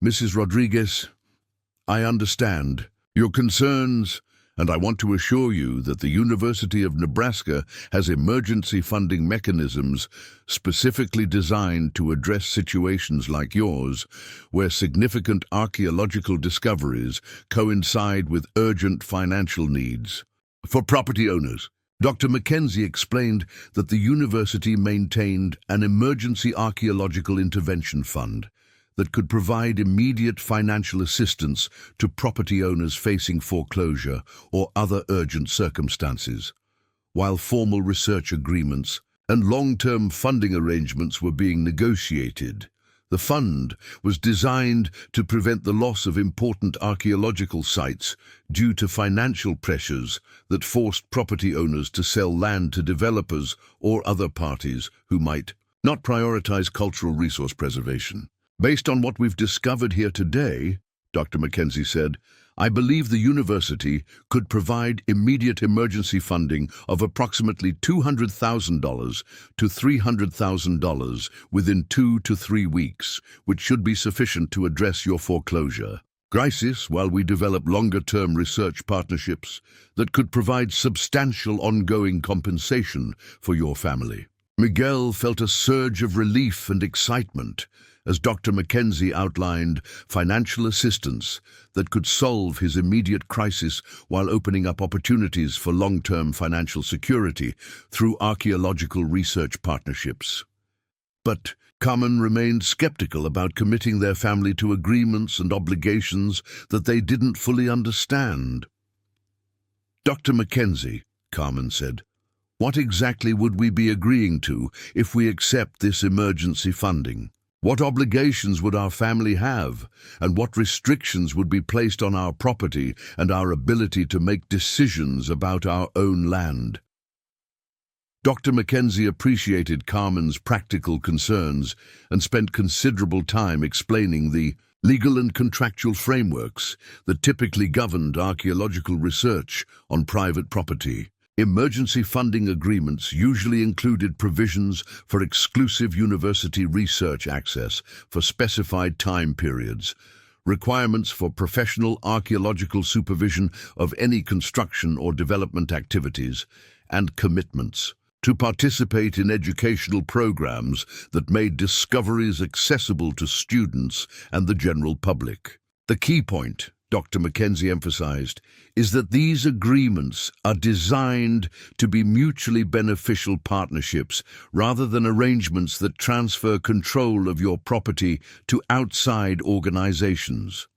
Mrs. Rodriguez, I understand your concerns, and I want to assure you that the University of Nebraska has emergency funding mechanisms specifically designed to address situations like yours, where significant archaeological discoveries coincide with urgent financial needs. For property owners, Dr. Mackenzie explained that the university maintained an emergency archaeological intervention fund that could provide immediate financial assistance to property owners facing foreclosure or other urgent circumstances, while formal research agreements and long-term funding arrangements were being negotiated. The fund was designed to prevent the loss of important archaeological sites due to financial pressures that forced property owners to sell land to developers or other parties who might not prioritize cultural resource preservation. Based on what we've discovered here today, Dr. Mackenzie said, I believe the university could provide immediate emergency funding of approximately $200,000 to $300,000 within 2 to 3 weeks, which should be sufficient to address your foreclosure crisis while we develop longer-term research partnerships that could provide substantial ongoing compensation for your family. Miguel felt a surge of relief and excitement as Dr. Mackenzie outlined financial assistance that could solve his immediate crisis while opening up opportunities for long-term financial security through archaeological research partnerships. But Carmen remained skeptical about committing their family to agreements and obligations that they didn't fully understand. Dr. Mackenzie, Carmen said, what exactly would we be agreeing to if we accept this emergency funding? What obligations would our family have, and what restrictions would be placed on our property and our ability to make decisions about our own land? Dr. Mackenzie appreciated Carmen's practical concerns and spent considerable time explaining the legal and contractual frameworks that typically governed archaeological research on private property. Emergency funding agreements usually included provisions for exclusive university research access for specified time periods, requirements for professional archaeological supervision of any construction or development activities, and commitments to participate in educational programs that made discoveries accessible to students and the general public. The key point, Dr. Mackenzie emphasized, is that these agreements are designed to be mutually beneficial partnerships rather than arrangements that transfer control of your property to outside organizations.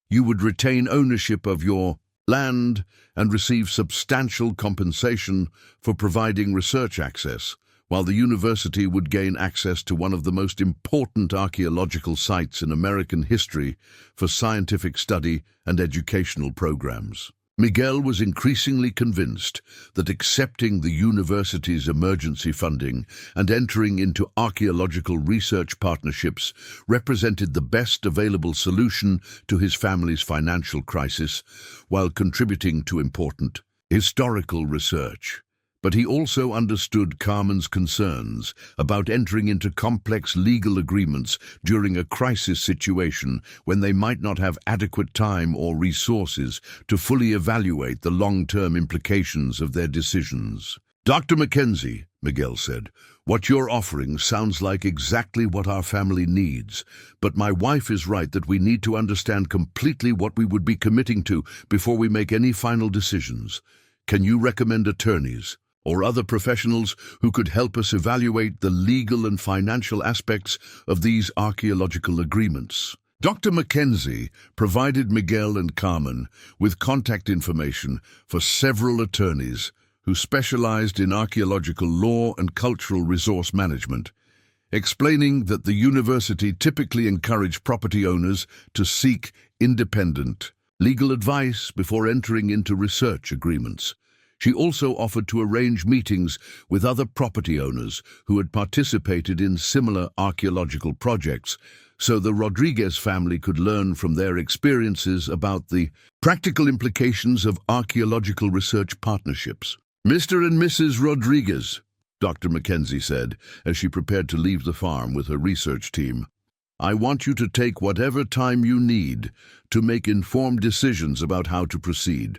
You would retain ownership of your land and receive substantial compensation for providing research access, while the university would gain access to one of the most important archaeological sites in American history for scientific study and educational programs. Miguel was increasingly convinced that accepting the university's emergency funding and entering into archaeological research partnerships represented the best available solution to his family's financial crisis while contributing to important historical research. But he also understood Carmen's concerns about entering into complex legal agreements during a crisis situation when they might not have adequate time or resources to fully evaluate the long-term implications of their decisions. Dr. Mackenzie, Miguel said, what you're offering sounds like exactly what our family needs, but my wife is right that we need to understand completely what we would be committing to before we make any final decisions. Can you recommend attorneys or other professionals who could help us evaluate the legal and financial aspects of these archaeological agreements? Dr. Mackenzie provided Miguel and Carmen with contact information for several attorneys who specialized in archaeological law and cultural resource management, explaining that the university typically encouraged property owners to seek independent legal advice before entering into research agreements. She also offered to arrange meetings with other property owners who had participated in similar archaeological projects, so the Rodriguez family could learn from their experiences about the practical implications of archaeological research partnerships. Mr. and Mrs. Rodriguez, Dr. Mackenzie said, as she prepared to leave the farm with her research team, I want you to take whatever time you need to make informed decisions about how to proceed.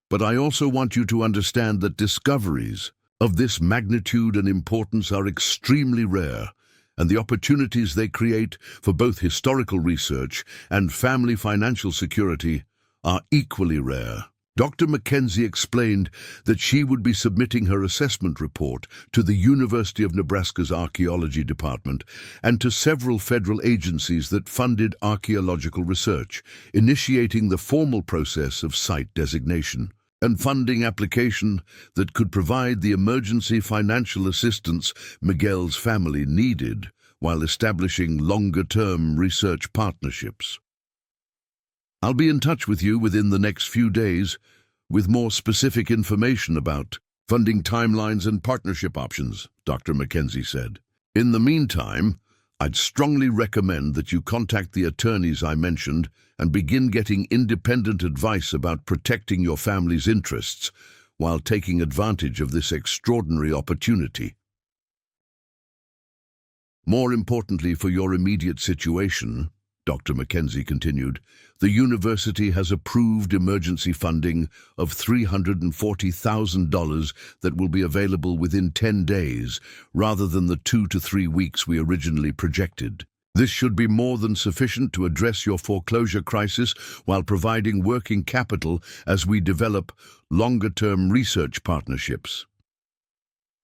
But I also want you to understand that discoveries of this magnitude and importance are extremely rare, and the opportunities they create for both historical research and family financial security are equally rare. Dr. Mackenzie explained that she would be submitting her assessment report to the University of Nebraska's archaeology department and to several federal agencies that funded archaeological research, initiating the formal process of site designation and funding application that could provide the emergency financial assistance Miguel's family needed while establishing longer-term research partnerships. "I'll be in touch with you within the next few days with more specific information about funding timelines and partnership options," Dr. Mackenzie said. "In the meantime, I'd strongly recommend that you contact the attorneys I mentioned and begin getting independent advice about protecting your family's interests while taking advantage of this extraordinary opportunity. More importantly for your immediate situation," Dr. Mackenzie continued, "the university has approved emergency funding of $340,000 that will be available within 10 days, rather than the 2 to 3 weeks we originally projected. This should be more than sufficient to address your foreclosure crisis while providing working capital as we develop longer-term research partnerships."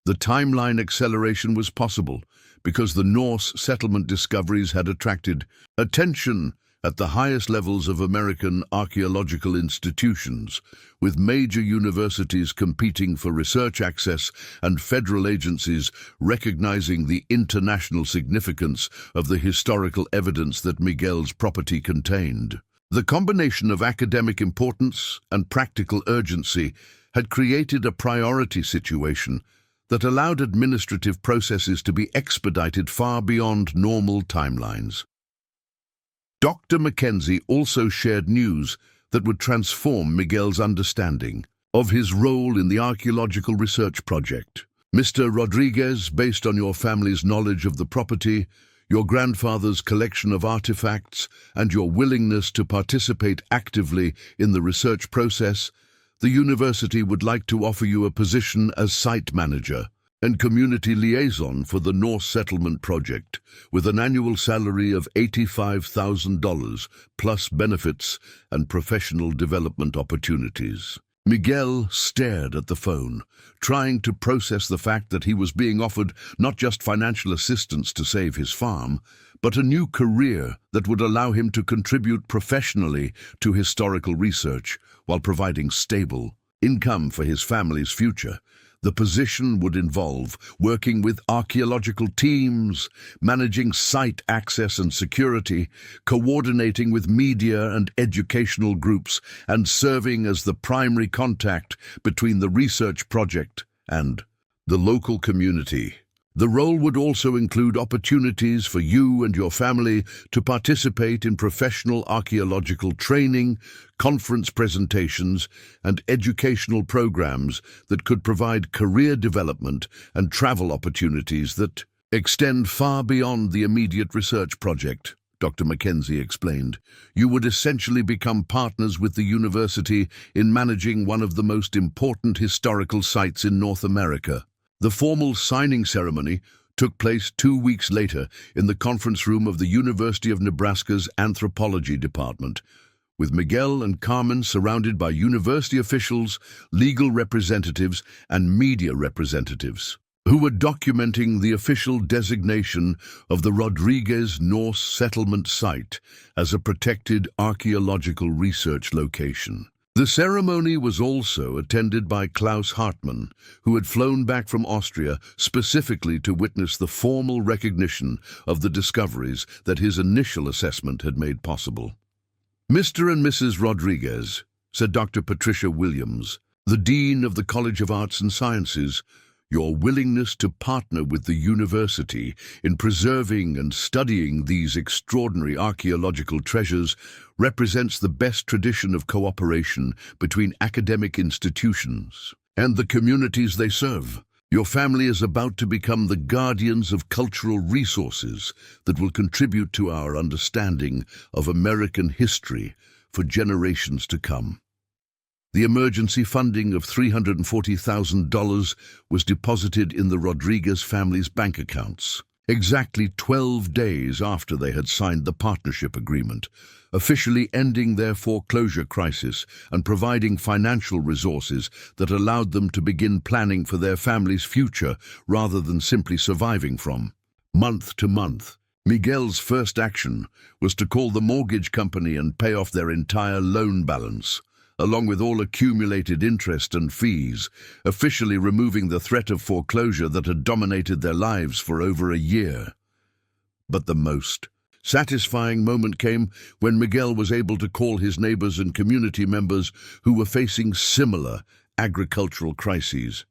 The timeline acceleration was possible because the Norse settlement discoveries had attracted attention at the highest levels of American archaeological institutions, with major universities competing for research access and federal agencies recognizing the international significance of the historical evidence that Miguel's property contained. The combination of academic importance and practical urgency had created a priority situation that allowed administrative processes to be expedited far beyond normal timelines. Dr. Mackenzie also shared news that would transform Miguel's understanding of his role in the archaeological research project. "Mr. Rodriguez, based on your family's knowledge of the property, your grandfather's collection of artifacts, and your willingness to participate actively in the research process, the university would like to offer you a position as site manager and community liaison for the Norse Settlement Project, with an annual salary of $85,000 plus benefits and professional development opportunities." Miguel stared at the phone, trying to process the fact that he was being offered not just financial assistance to save his farm, but a new career that would allow him to contribute professionally to historical research while providing stable income for his family's future. The position would involve working with archaeological teams, managing site access and security, coordinating with media and educational groups, and serving as the primary contact between the research project and the local community. The role would also include opportunities for you and your family to participate in professional archaeological training, conference presentations, and educational programs that could provide career development and travel opportunities that extend far beyond the immediate research project, Dr. Mackenzie explained. "You would essentially become partners with the university in managing one of the most important historical sites in North America." The formal signing ceremony took place 2 weeks later in the conference room of the University of Nebraska's anthropology department, with Miguel and Carmen surrounded by university officials, legal representatives, and media representatives, who were documenting the official designation of the Rodriguez Norse settlement site as a protected archaeological research location. The ceremony was also attended by Klaus Hartmann, who had flown back from Austria specifically to witness the formal recognition of the discoveries that his initial assessment had made possible. "Mr. and Mrs. Rodriguez," said Dr. Patricia Williams, the Dean of the College of Arts and Sciences, "your willingness to partner with the university in preserving and studying these extraordinary archaeological treasures represents the best tradition of cooperation between academic institutions and the communities they serve. Your family is about to become the guardians of cultural resources that will contribute to our understanding of American history for generations to come." The emergency funding of $340,000 was deposited in the Rodriguez family's bank accounts, exactly 12 days after they had signed the partnership agreement, officially ending their foreclosure crisis and providing financial resources that allowed them to begin planning for their family's future rather than simply surviving from. Month to month, Miguel's first action was to call the mortgage company and pay off their entire loan balance, along with all accumulated interest and fees, officially removing the threat of foreclosure that had dominated their lives for over a year. But the most satisfying moment came when Miguel was able to call his neighbors and community members who were facing similar agricultural crises,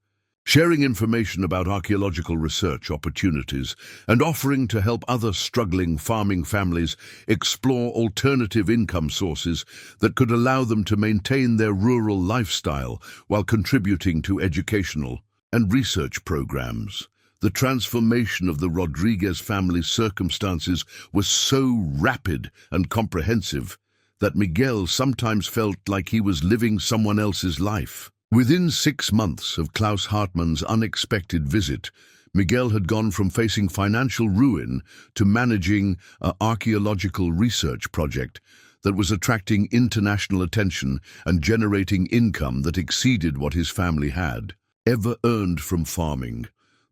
sharing information about archaeological research opportunities and offering to help other struggling farming families explore alternative income sources that could allow them to maintain their rural lifestyle while contributing to educational and research programs. The transformation of the Rodriguez family's circumstances was so rapid and comprehensive that Miguel sometimes felt like he was living someone else's life. Within 6 months of Klaus Hartmann's unexpected visit, Miguel had gone from facing financial ruin to managing an archaeological research project that was attracting international attention and generating income that exceeded what his family had ever earned from farming.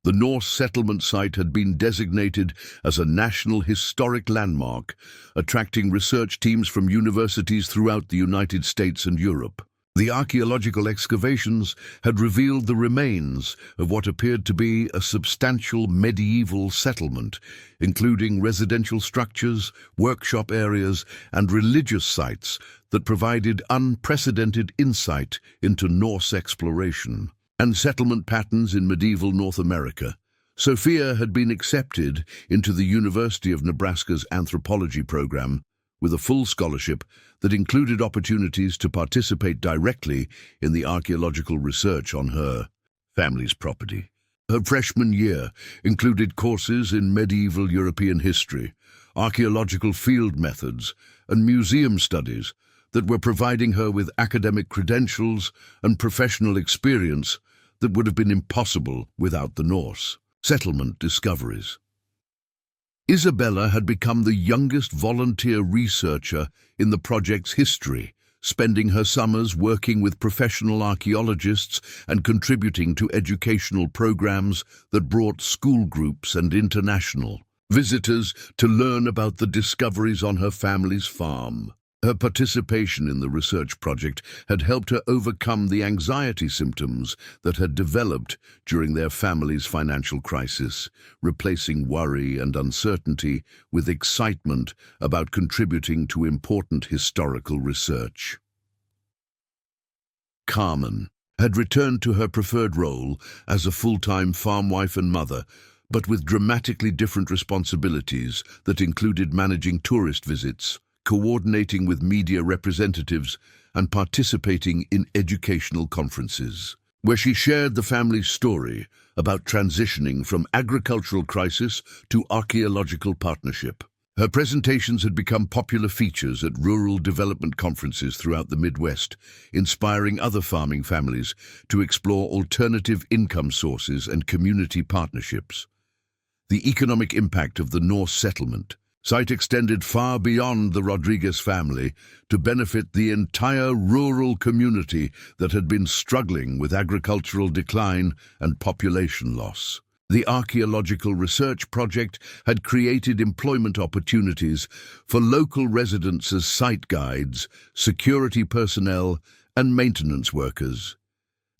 The Norse settlement site had been designated as a National Historic Landmark, attracting research teams from universities throughout the United States and Europe. The archaeological excavations had revealed the remains of what appeared to be a substantial medieval settlement, including residential structures, workshop areas, and religious sites that provided unprecedented insight into Norse exploration and settlement patterns in medieval North America. Sophia had been accepted into the University of Nebraska's anthropology program with a full scholarship that included opportunities to participate directly in the archaeological research on her family's property. Her freshman year included courses in medieval European history, archaeological field methods, and museum studies that were providing her with academic credentials and professional experience that would have been impossible without the Norse settlement discoveries. Isabella had become the youngest volunteer researcher in the project's history, spending her summers working with professional archaeologists and contributing to educational programs that brought school groups and international visitors to learn about the discoveries on her family's farm. Her participation in the research project had helped her overcome the anxiety symptoms that had developed during their family's financial crisis, replacing worry and uncertainty with excitement about contributing to important historical research. Carmen had returned to her preferred role as a full-time farm wife and mother, but with dramatically different responsibilities that included managing tourist visits, coordinating with media representatives, and participating in educational conferences, where she shared the family's story about transitioning from agricultural crisis to archaeological partnership. Her presentations had become popular features at rural development conferences throughout the Midwest, inspiring other farming families to explore alternative income sources and community partnerships. The economic impact of the Norse settlement site extended far beyond the Rodriguez family to benefit the entire rural community that had been struggling with agricultural decline and population loss. The archaeological research project had created employment opportunities for local residents as site guides, security personnel, and maintenance workers.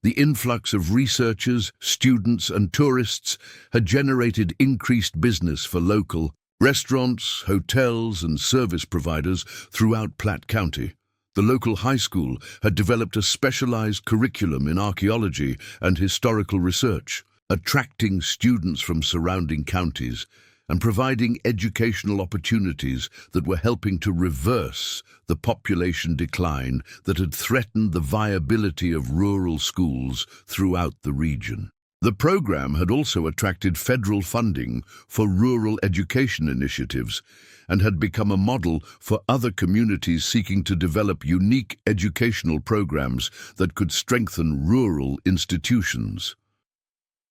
The influx of researchers, students, and tourists had generated increased business for local restaurants, hotels, and service providers throughout Platte County. The local high school had developed a specialized curriculum in archaeology and historical research, attracting students from surrounding counties and providing educational opportunities that were helping to reverse the population decline that had threatened the viability of rural schools throughout the region. The program had also attracted federal funding for rural education initiatives and had become a model for other communities seeking to develop unique educational programs that could strengthen rural institutions.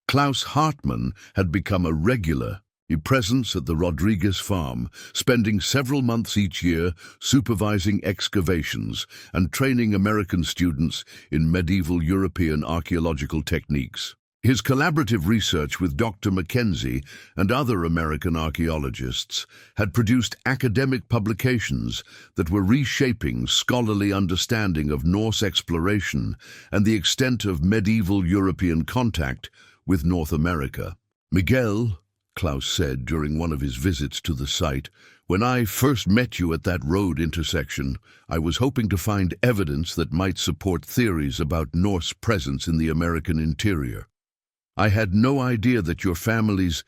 Klaus Hartmann had become a regular presence at the Rodriguez farm, spending several months each year supervising excavations and training American students in medieval European archaeological techniques. His collaborative research with Dr. Mackenzie and other American archaeologists had produced academic publications that were reshaping scholarly understanding of Norse exploration and the extent of medieval European contact with North America. "Miguel," Klaus said during one of his visits to the site, "when I first met you at that road intersection, I was hoping to find evidence that might support theories about Norse presence in the American interior. I had no idea that your family's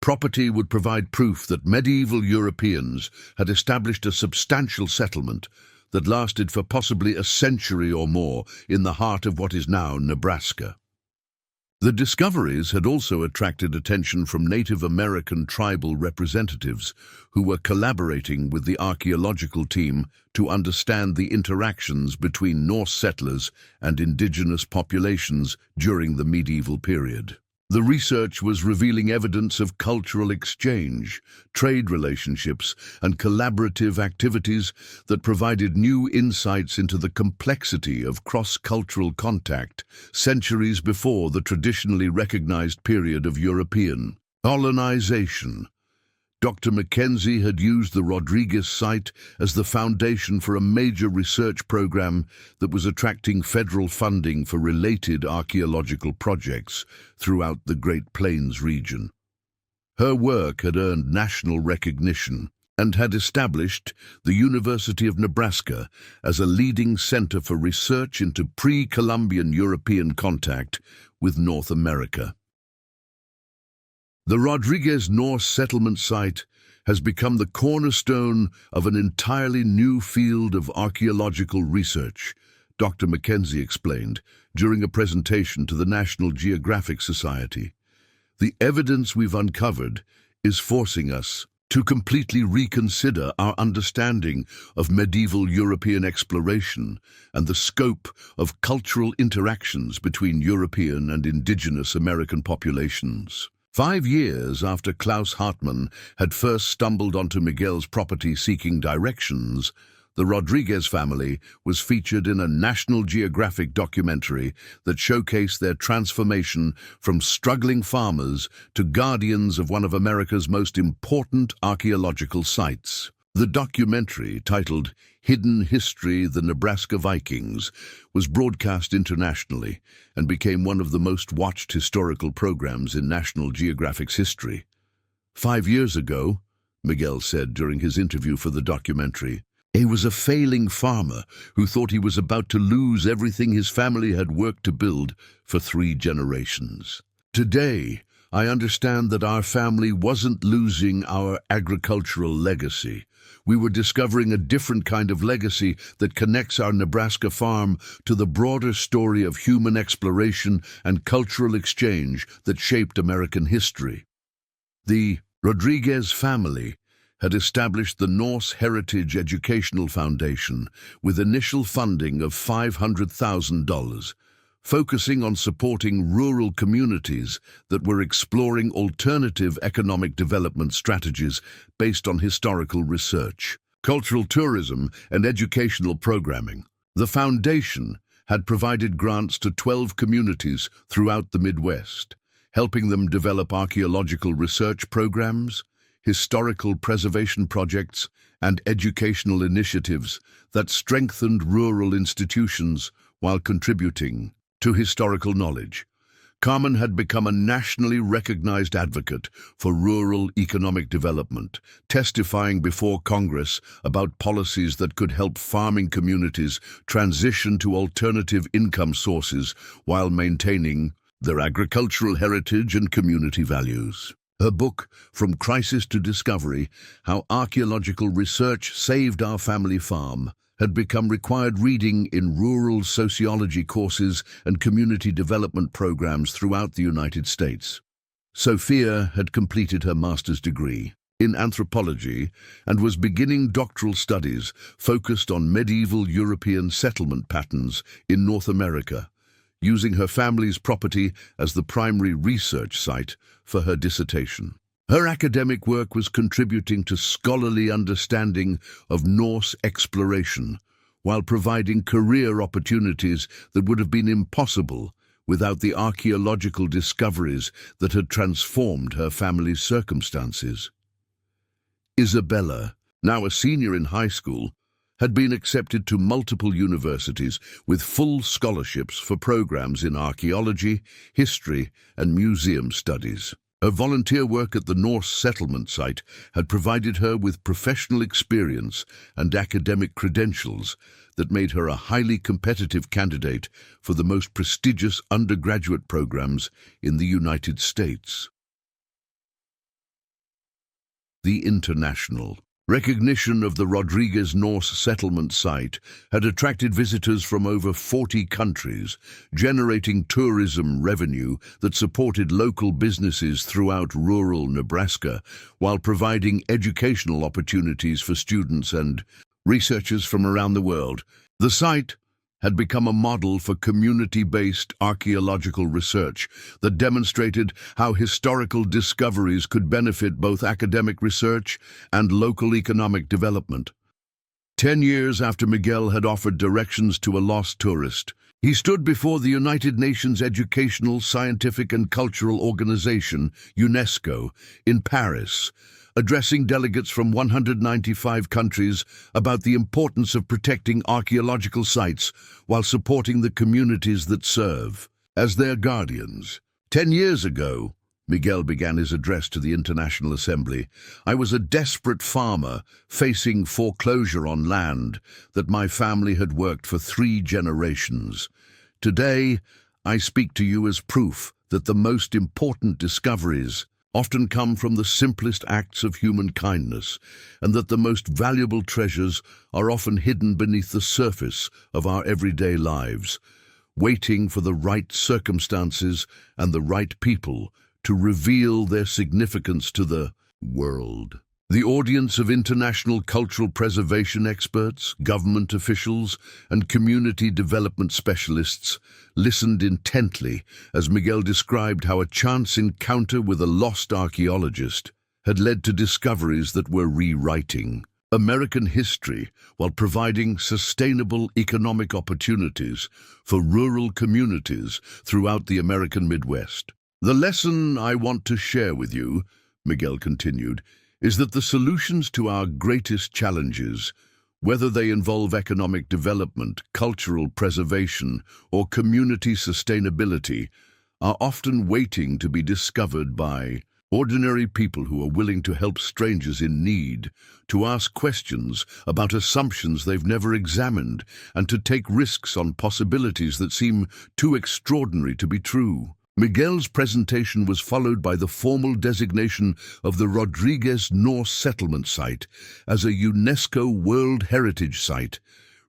property would provide proof that medieval Europeans had established a substantial settlement that lasted for possibly a century or more in the heart of what is now Nebraska." The discoveries had also attracted attention from Native American tribal representatives who were collaborating with the archaeological team to understand the interactions between Norse settlers and indigenous populations during the medieval period. The research was revealing evidence of cultural exchange, trade relationships, and collaborative activities that provided new insights into the complexity of cross-cultural contact centuries before the traditionally recognized period of European colonization. Dr. Mackenzie had used the Rodriguez site as the foundation for a major research program that was attracting federal funding for related archaeological projects throughout the Great Plains region. Her work had earned national recognition and had established the University of Nebraska as a leading center for research into pre-Columbian European contact with North America. The Rodriguez Norse settlement site has become the cornerstone of an entirely new field of archaeological research, Dr. Mackenzie explained during a presentation to the National Geographic Society. "The evidence we've uncovered is forcing us to completely reconsider our understanding of medieval European exploration and the scope of cultural interactions between European and indigenous American populations." 5 years after Klaus Hartmann had first stumbled onto Miguel's property seeking directions, the Rodriguez family was featured in a National Geographic documentary that showcased their transformation from struggling farmers to guardians of one of America's most important archaeological sites. The documentary, titled "Hidden History: The Nebraska Vikings," was broadcast internationally and became one of the most watched historical programs in National Geographic's history. 5 years ago, Miguel said during his interview for the documentary, he was a failing farmer who thought he was about to lose everything his family had worked to build for 3 generations. Today, I understand that our family wasn't losing our agricultural legacy. We were discovering a different kind of legacy that connects our Nebraska farm to the broader story of human exploration and cultural exchange that shaped American history. The Rodriguez family had established the Norse Heritage Educational Foundation with initial funding of $500,000, focusing on supporting rural communities that were exploring alternative economic development strategies based on historical research, cultural tourism, and educational programming. The foundation had provided grants to 12 communities throughout the Midwest, helping them develop archaeological research programs, historical preservation projects, and educational initiatives that strengthened rural institutions while contributing to historical knowledge. Carmen had become a nationally recognized advocate for rural economic development, testifying before Congress about policies that could help farming communities transition to alternative income sources while maintaining their agricultural heritage and community values. Her book, From Crisis to Discovery: How Archaeological Research Saved Our Family Farm, had become required reading in rural sociology courses and community development programs throughout the United States. Sophia had completed her master's degree in anthropology and was beginning doctoral studies focused on medieval European settlement patterns in North America, using her family's property as the primary research site for her dissertation. Her academic work was contributing to scholarly understanding of Norse exploration, while providing career opportunities that would have been impossible without the archaeological discoveries that had transformed her family's circumstances. Isabella, now a senior in high school, had been accepted to multiple universities with full scholarships for programs in archaeology, history, and museum studies. Her volunteer work at the Norse settlement site had provided her with professional experience and academic credentials that made her a highly competitive candidate for the most prestigious undergraduate programs in the United States. The international recognition of the Rodriguez Norse settlement site had attracted visitors from over 40 countries, generating tourism revenue that supported local businesses throughout rural Nebraska, while providing educational opportunities for students and researchers from around the world. The site had become a model for community-based archaeological research that demonstrated how historical discoveries could benefit both academic research and local economic development. 10 years after Miguel had offered directions to a lost tourist, he stood before the United Nations Educational, Scientific and Cultural Organization, UNESCO, in Paris, addressing delegates from 195 countries about the importance of protecting archaeological sites while supporting the communities that serve as their guardians. 10 years ago, Miguel began his address to the International Assembly, I was a desperate farmer facing foreclosure on land that my family had worked for 3 generations. Today, I speak to you as proof that the most important discoveries often come from the simplest acts of human kindness, and that the most valuable treasures are often hidden beneath the surface of our everyday lives, waiting for the right circumstances and the right people to reveal their significance to the world. The audience of international cultural preservation experts, government officials, and community development specialists listened intently as Miguel described how a chance encounter with a lost archaeologist had led to discoveries that were rewriting American history while providing sustainable economic opportunities for rural communities throughout the American Midwest. The lesson I want to share with you, Miguel continued, is that the solutions to our greatest challenges, whether they involve economic development, cultural preservation, or community sustainability, are often waiting to be discovered by ordinary people who are willing to help strangers in need, to ask questions about assumptions they've never examined, and to take risks on possibilities that seem too extraordinary to be true. Miguel's presentation was followed by the formal designation of the Rodriguez Norse settlement site as a UNESCO World Heritage Site,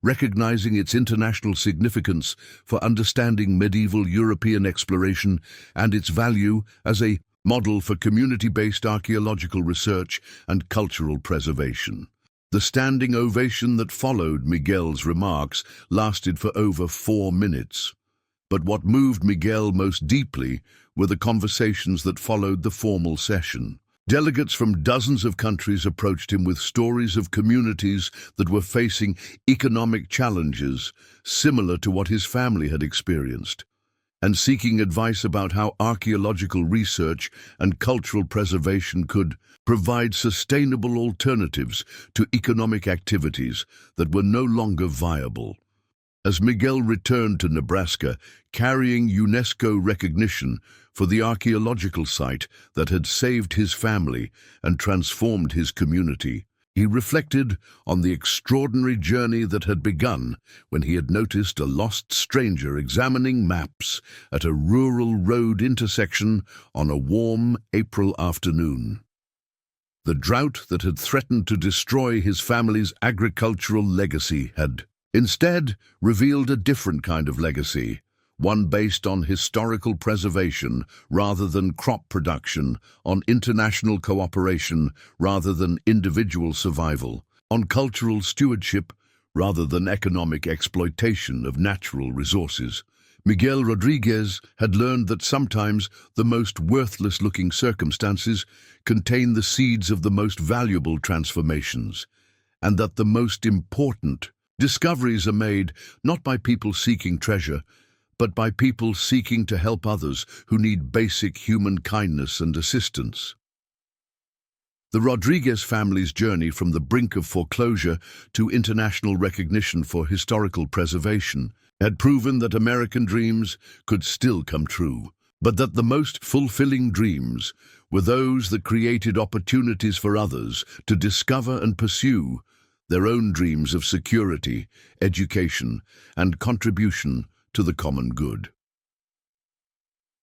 recognizing its international significance for understanding medieval European exploration and its value as a model for community-based archaeological research and cultural preservation. The standing ovation that followed Miguel's remarks lasted for over 4 minutes. But what moved Miguel most deeply were the conversations that followed the formal session. Delegates from dozens of countries approached him with stories of communities that were facing economic challenges similar to what his family had experienced, and seeking advice about how archaeological research and cultural preservation could provide sustainable alternatives to economic activities that were no longer viable. As Miguel returned to Nebraska, carrying UNESCO recognition for the archaeological site that had saved his family and transformed his community, he reflected on the extraordinary journey that had begun when he had noticed a lost stranger examining maps at a rural road intersection on a warm April afternoon. The drought that had threatened to destroy his family's agricultural legacy had instead revealed a different kind of legacy, one based on historical preservation rather than crop production, on international cooperation rather than individual survival, on cultural stewardship rather than economic exploitation of natural resources. Miguel Rodriguez had learned that sometimes the most worthless-looking circumstances contain the seeds of the most valuable transformations, and that the most important discoveries are made not by people seeking treasure, but by people seeking to help others who need basic human kindness and assistance. The Rodriguez family's journey from the brink of foreclosure to international recognition for historical preservation had proven that American dreams could still come true, but that the most fulfilling dreams were those that created opportunities for others to discover and pursue their own dreams of security, education, and contribution to the common good.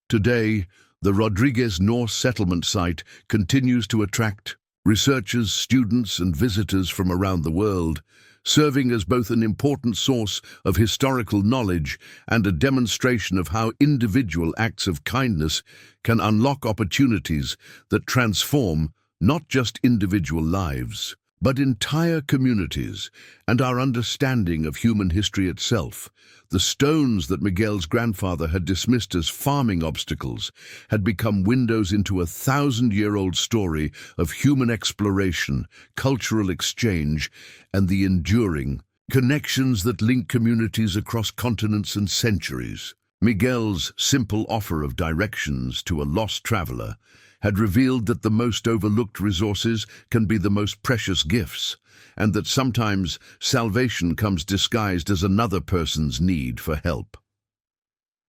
Today, the Rodriguez Norse settlement site continues to attract researchers, students, and visitors from around the world, serving as both an important source of historical knowledge and a demonstration of how individual acts of kindness can unlock opportunities that transform not just individual lives, but entire communities and our understanding of human history itself. The stones that Miguel's grandfather had dismissed as farming obstacles had become windows into a 1,000-year-old story of human exploration, cultural exchange, and the enduring connections that link communities across continents and centuries. Miguel's simple offer of directions to a lost traveler had revealed that the most overlooked resources can be the most precious gifts, and that sometimes salvation comes disguised as another person's need for help.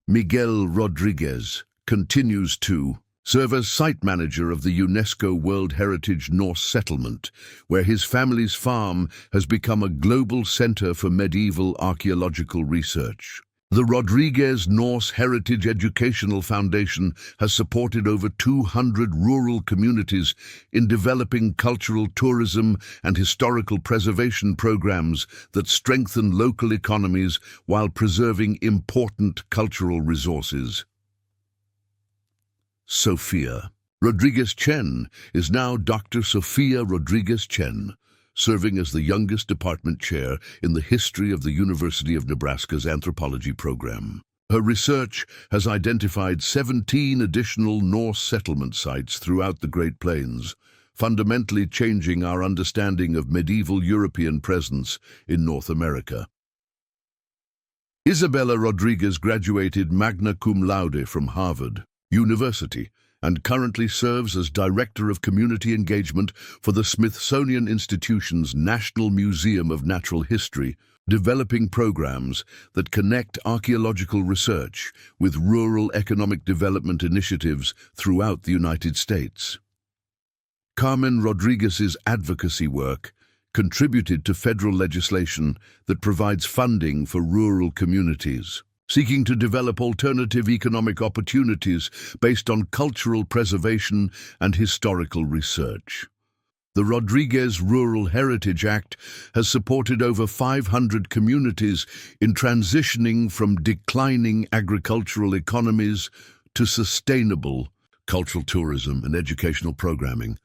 Miguel Rodriguez continues to serve as site manager of the UNESCO World Heritage Norse Settlement, where his family's farm has become a global center for medieval archaeological research. The Rodriguez Norse Heritage Educational Foundation has supported over 200 rural communities in developing cultural tourism and historical preservation programs that strengthen local economies while preserving important cultural resources. Sophia Rodriguez Chen is now Dr. Sophia Rodriguez Chen, serving as the youngest department chair in the history of the University of Nebraska's anthropology program. Her research has identified 17 additional Norse settlement sites throughout the Great Plains, fundamentally changing our understanding of medieval European presence in North America. Isabella Rodriguez graduated magna cum laude from Harvard University and currently serves as Director of Community Engagement for the Smithsonian Institution's National Museum of Natural History, developing programs that connect archaeological research with rural economic development initiatives throughout the United States. Carmen Rodriguez's advocacy work contributed to federal legislation that provides funding for rural communities, seeking to develop alternative economic opportunities based on cultural preservation and historical research. The Rodriguez Rural Heritage Act has supported over 500 communities in transitioning from declining agricultural economies to sustainable cultural tourism and educational programming.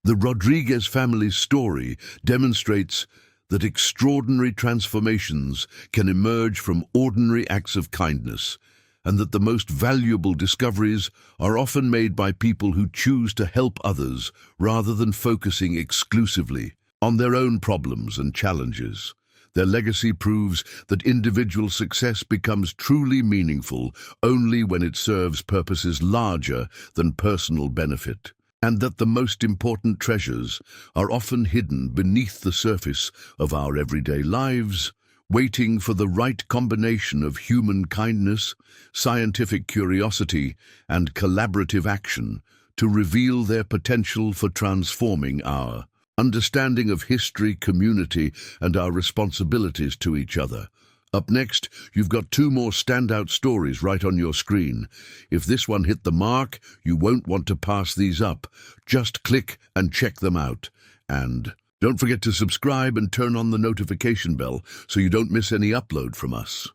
The Rodriguez family's story demonstrates that extraordinary transformations can emerge from ordinary acts of kindness, and that the most valuable discoveries are often made by people who choose to help others rather than focusing exclusively on their own problems and challenges. Their legacy proves that individual success becomes truly meaningful only when it serves purposes larger than personal benefit, and that the most important treasures are often hidden beneath the surface of our everyday lives, waiting for the right combination of human kindness, scientific curiosity, and collaborative action to reveal their potential for transforming our understanding of history, community, and our responsibilities to each other. Up next, you've got 2 more standout stories right on your screen. If this one hit the mark, you won't want to pass these up. Just click and check them out. And don't forget to subscribe and turn on the notification bell so you don't miss any upload from us.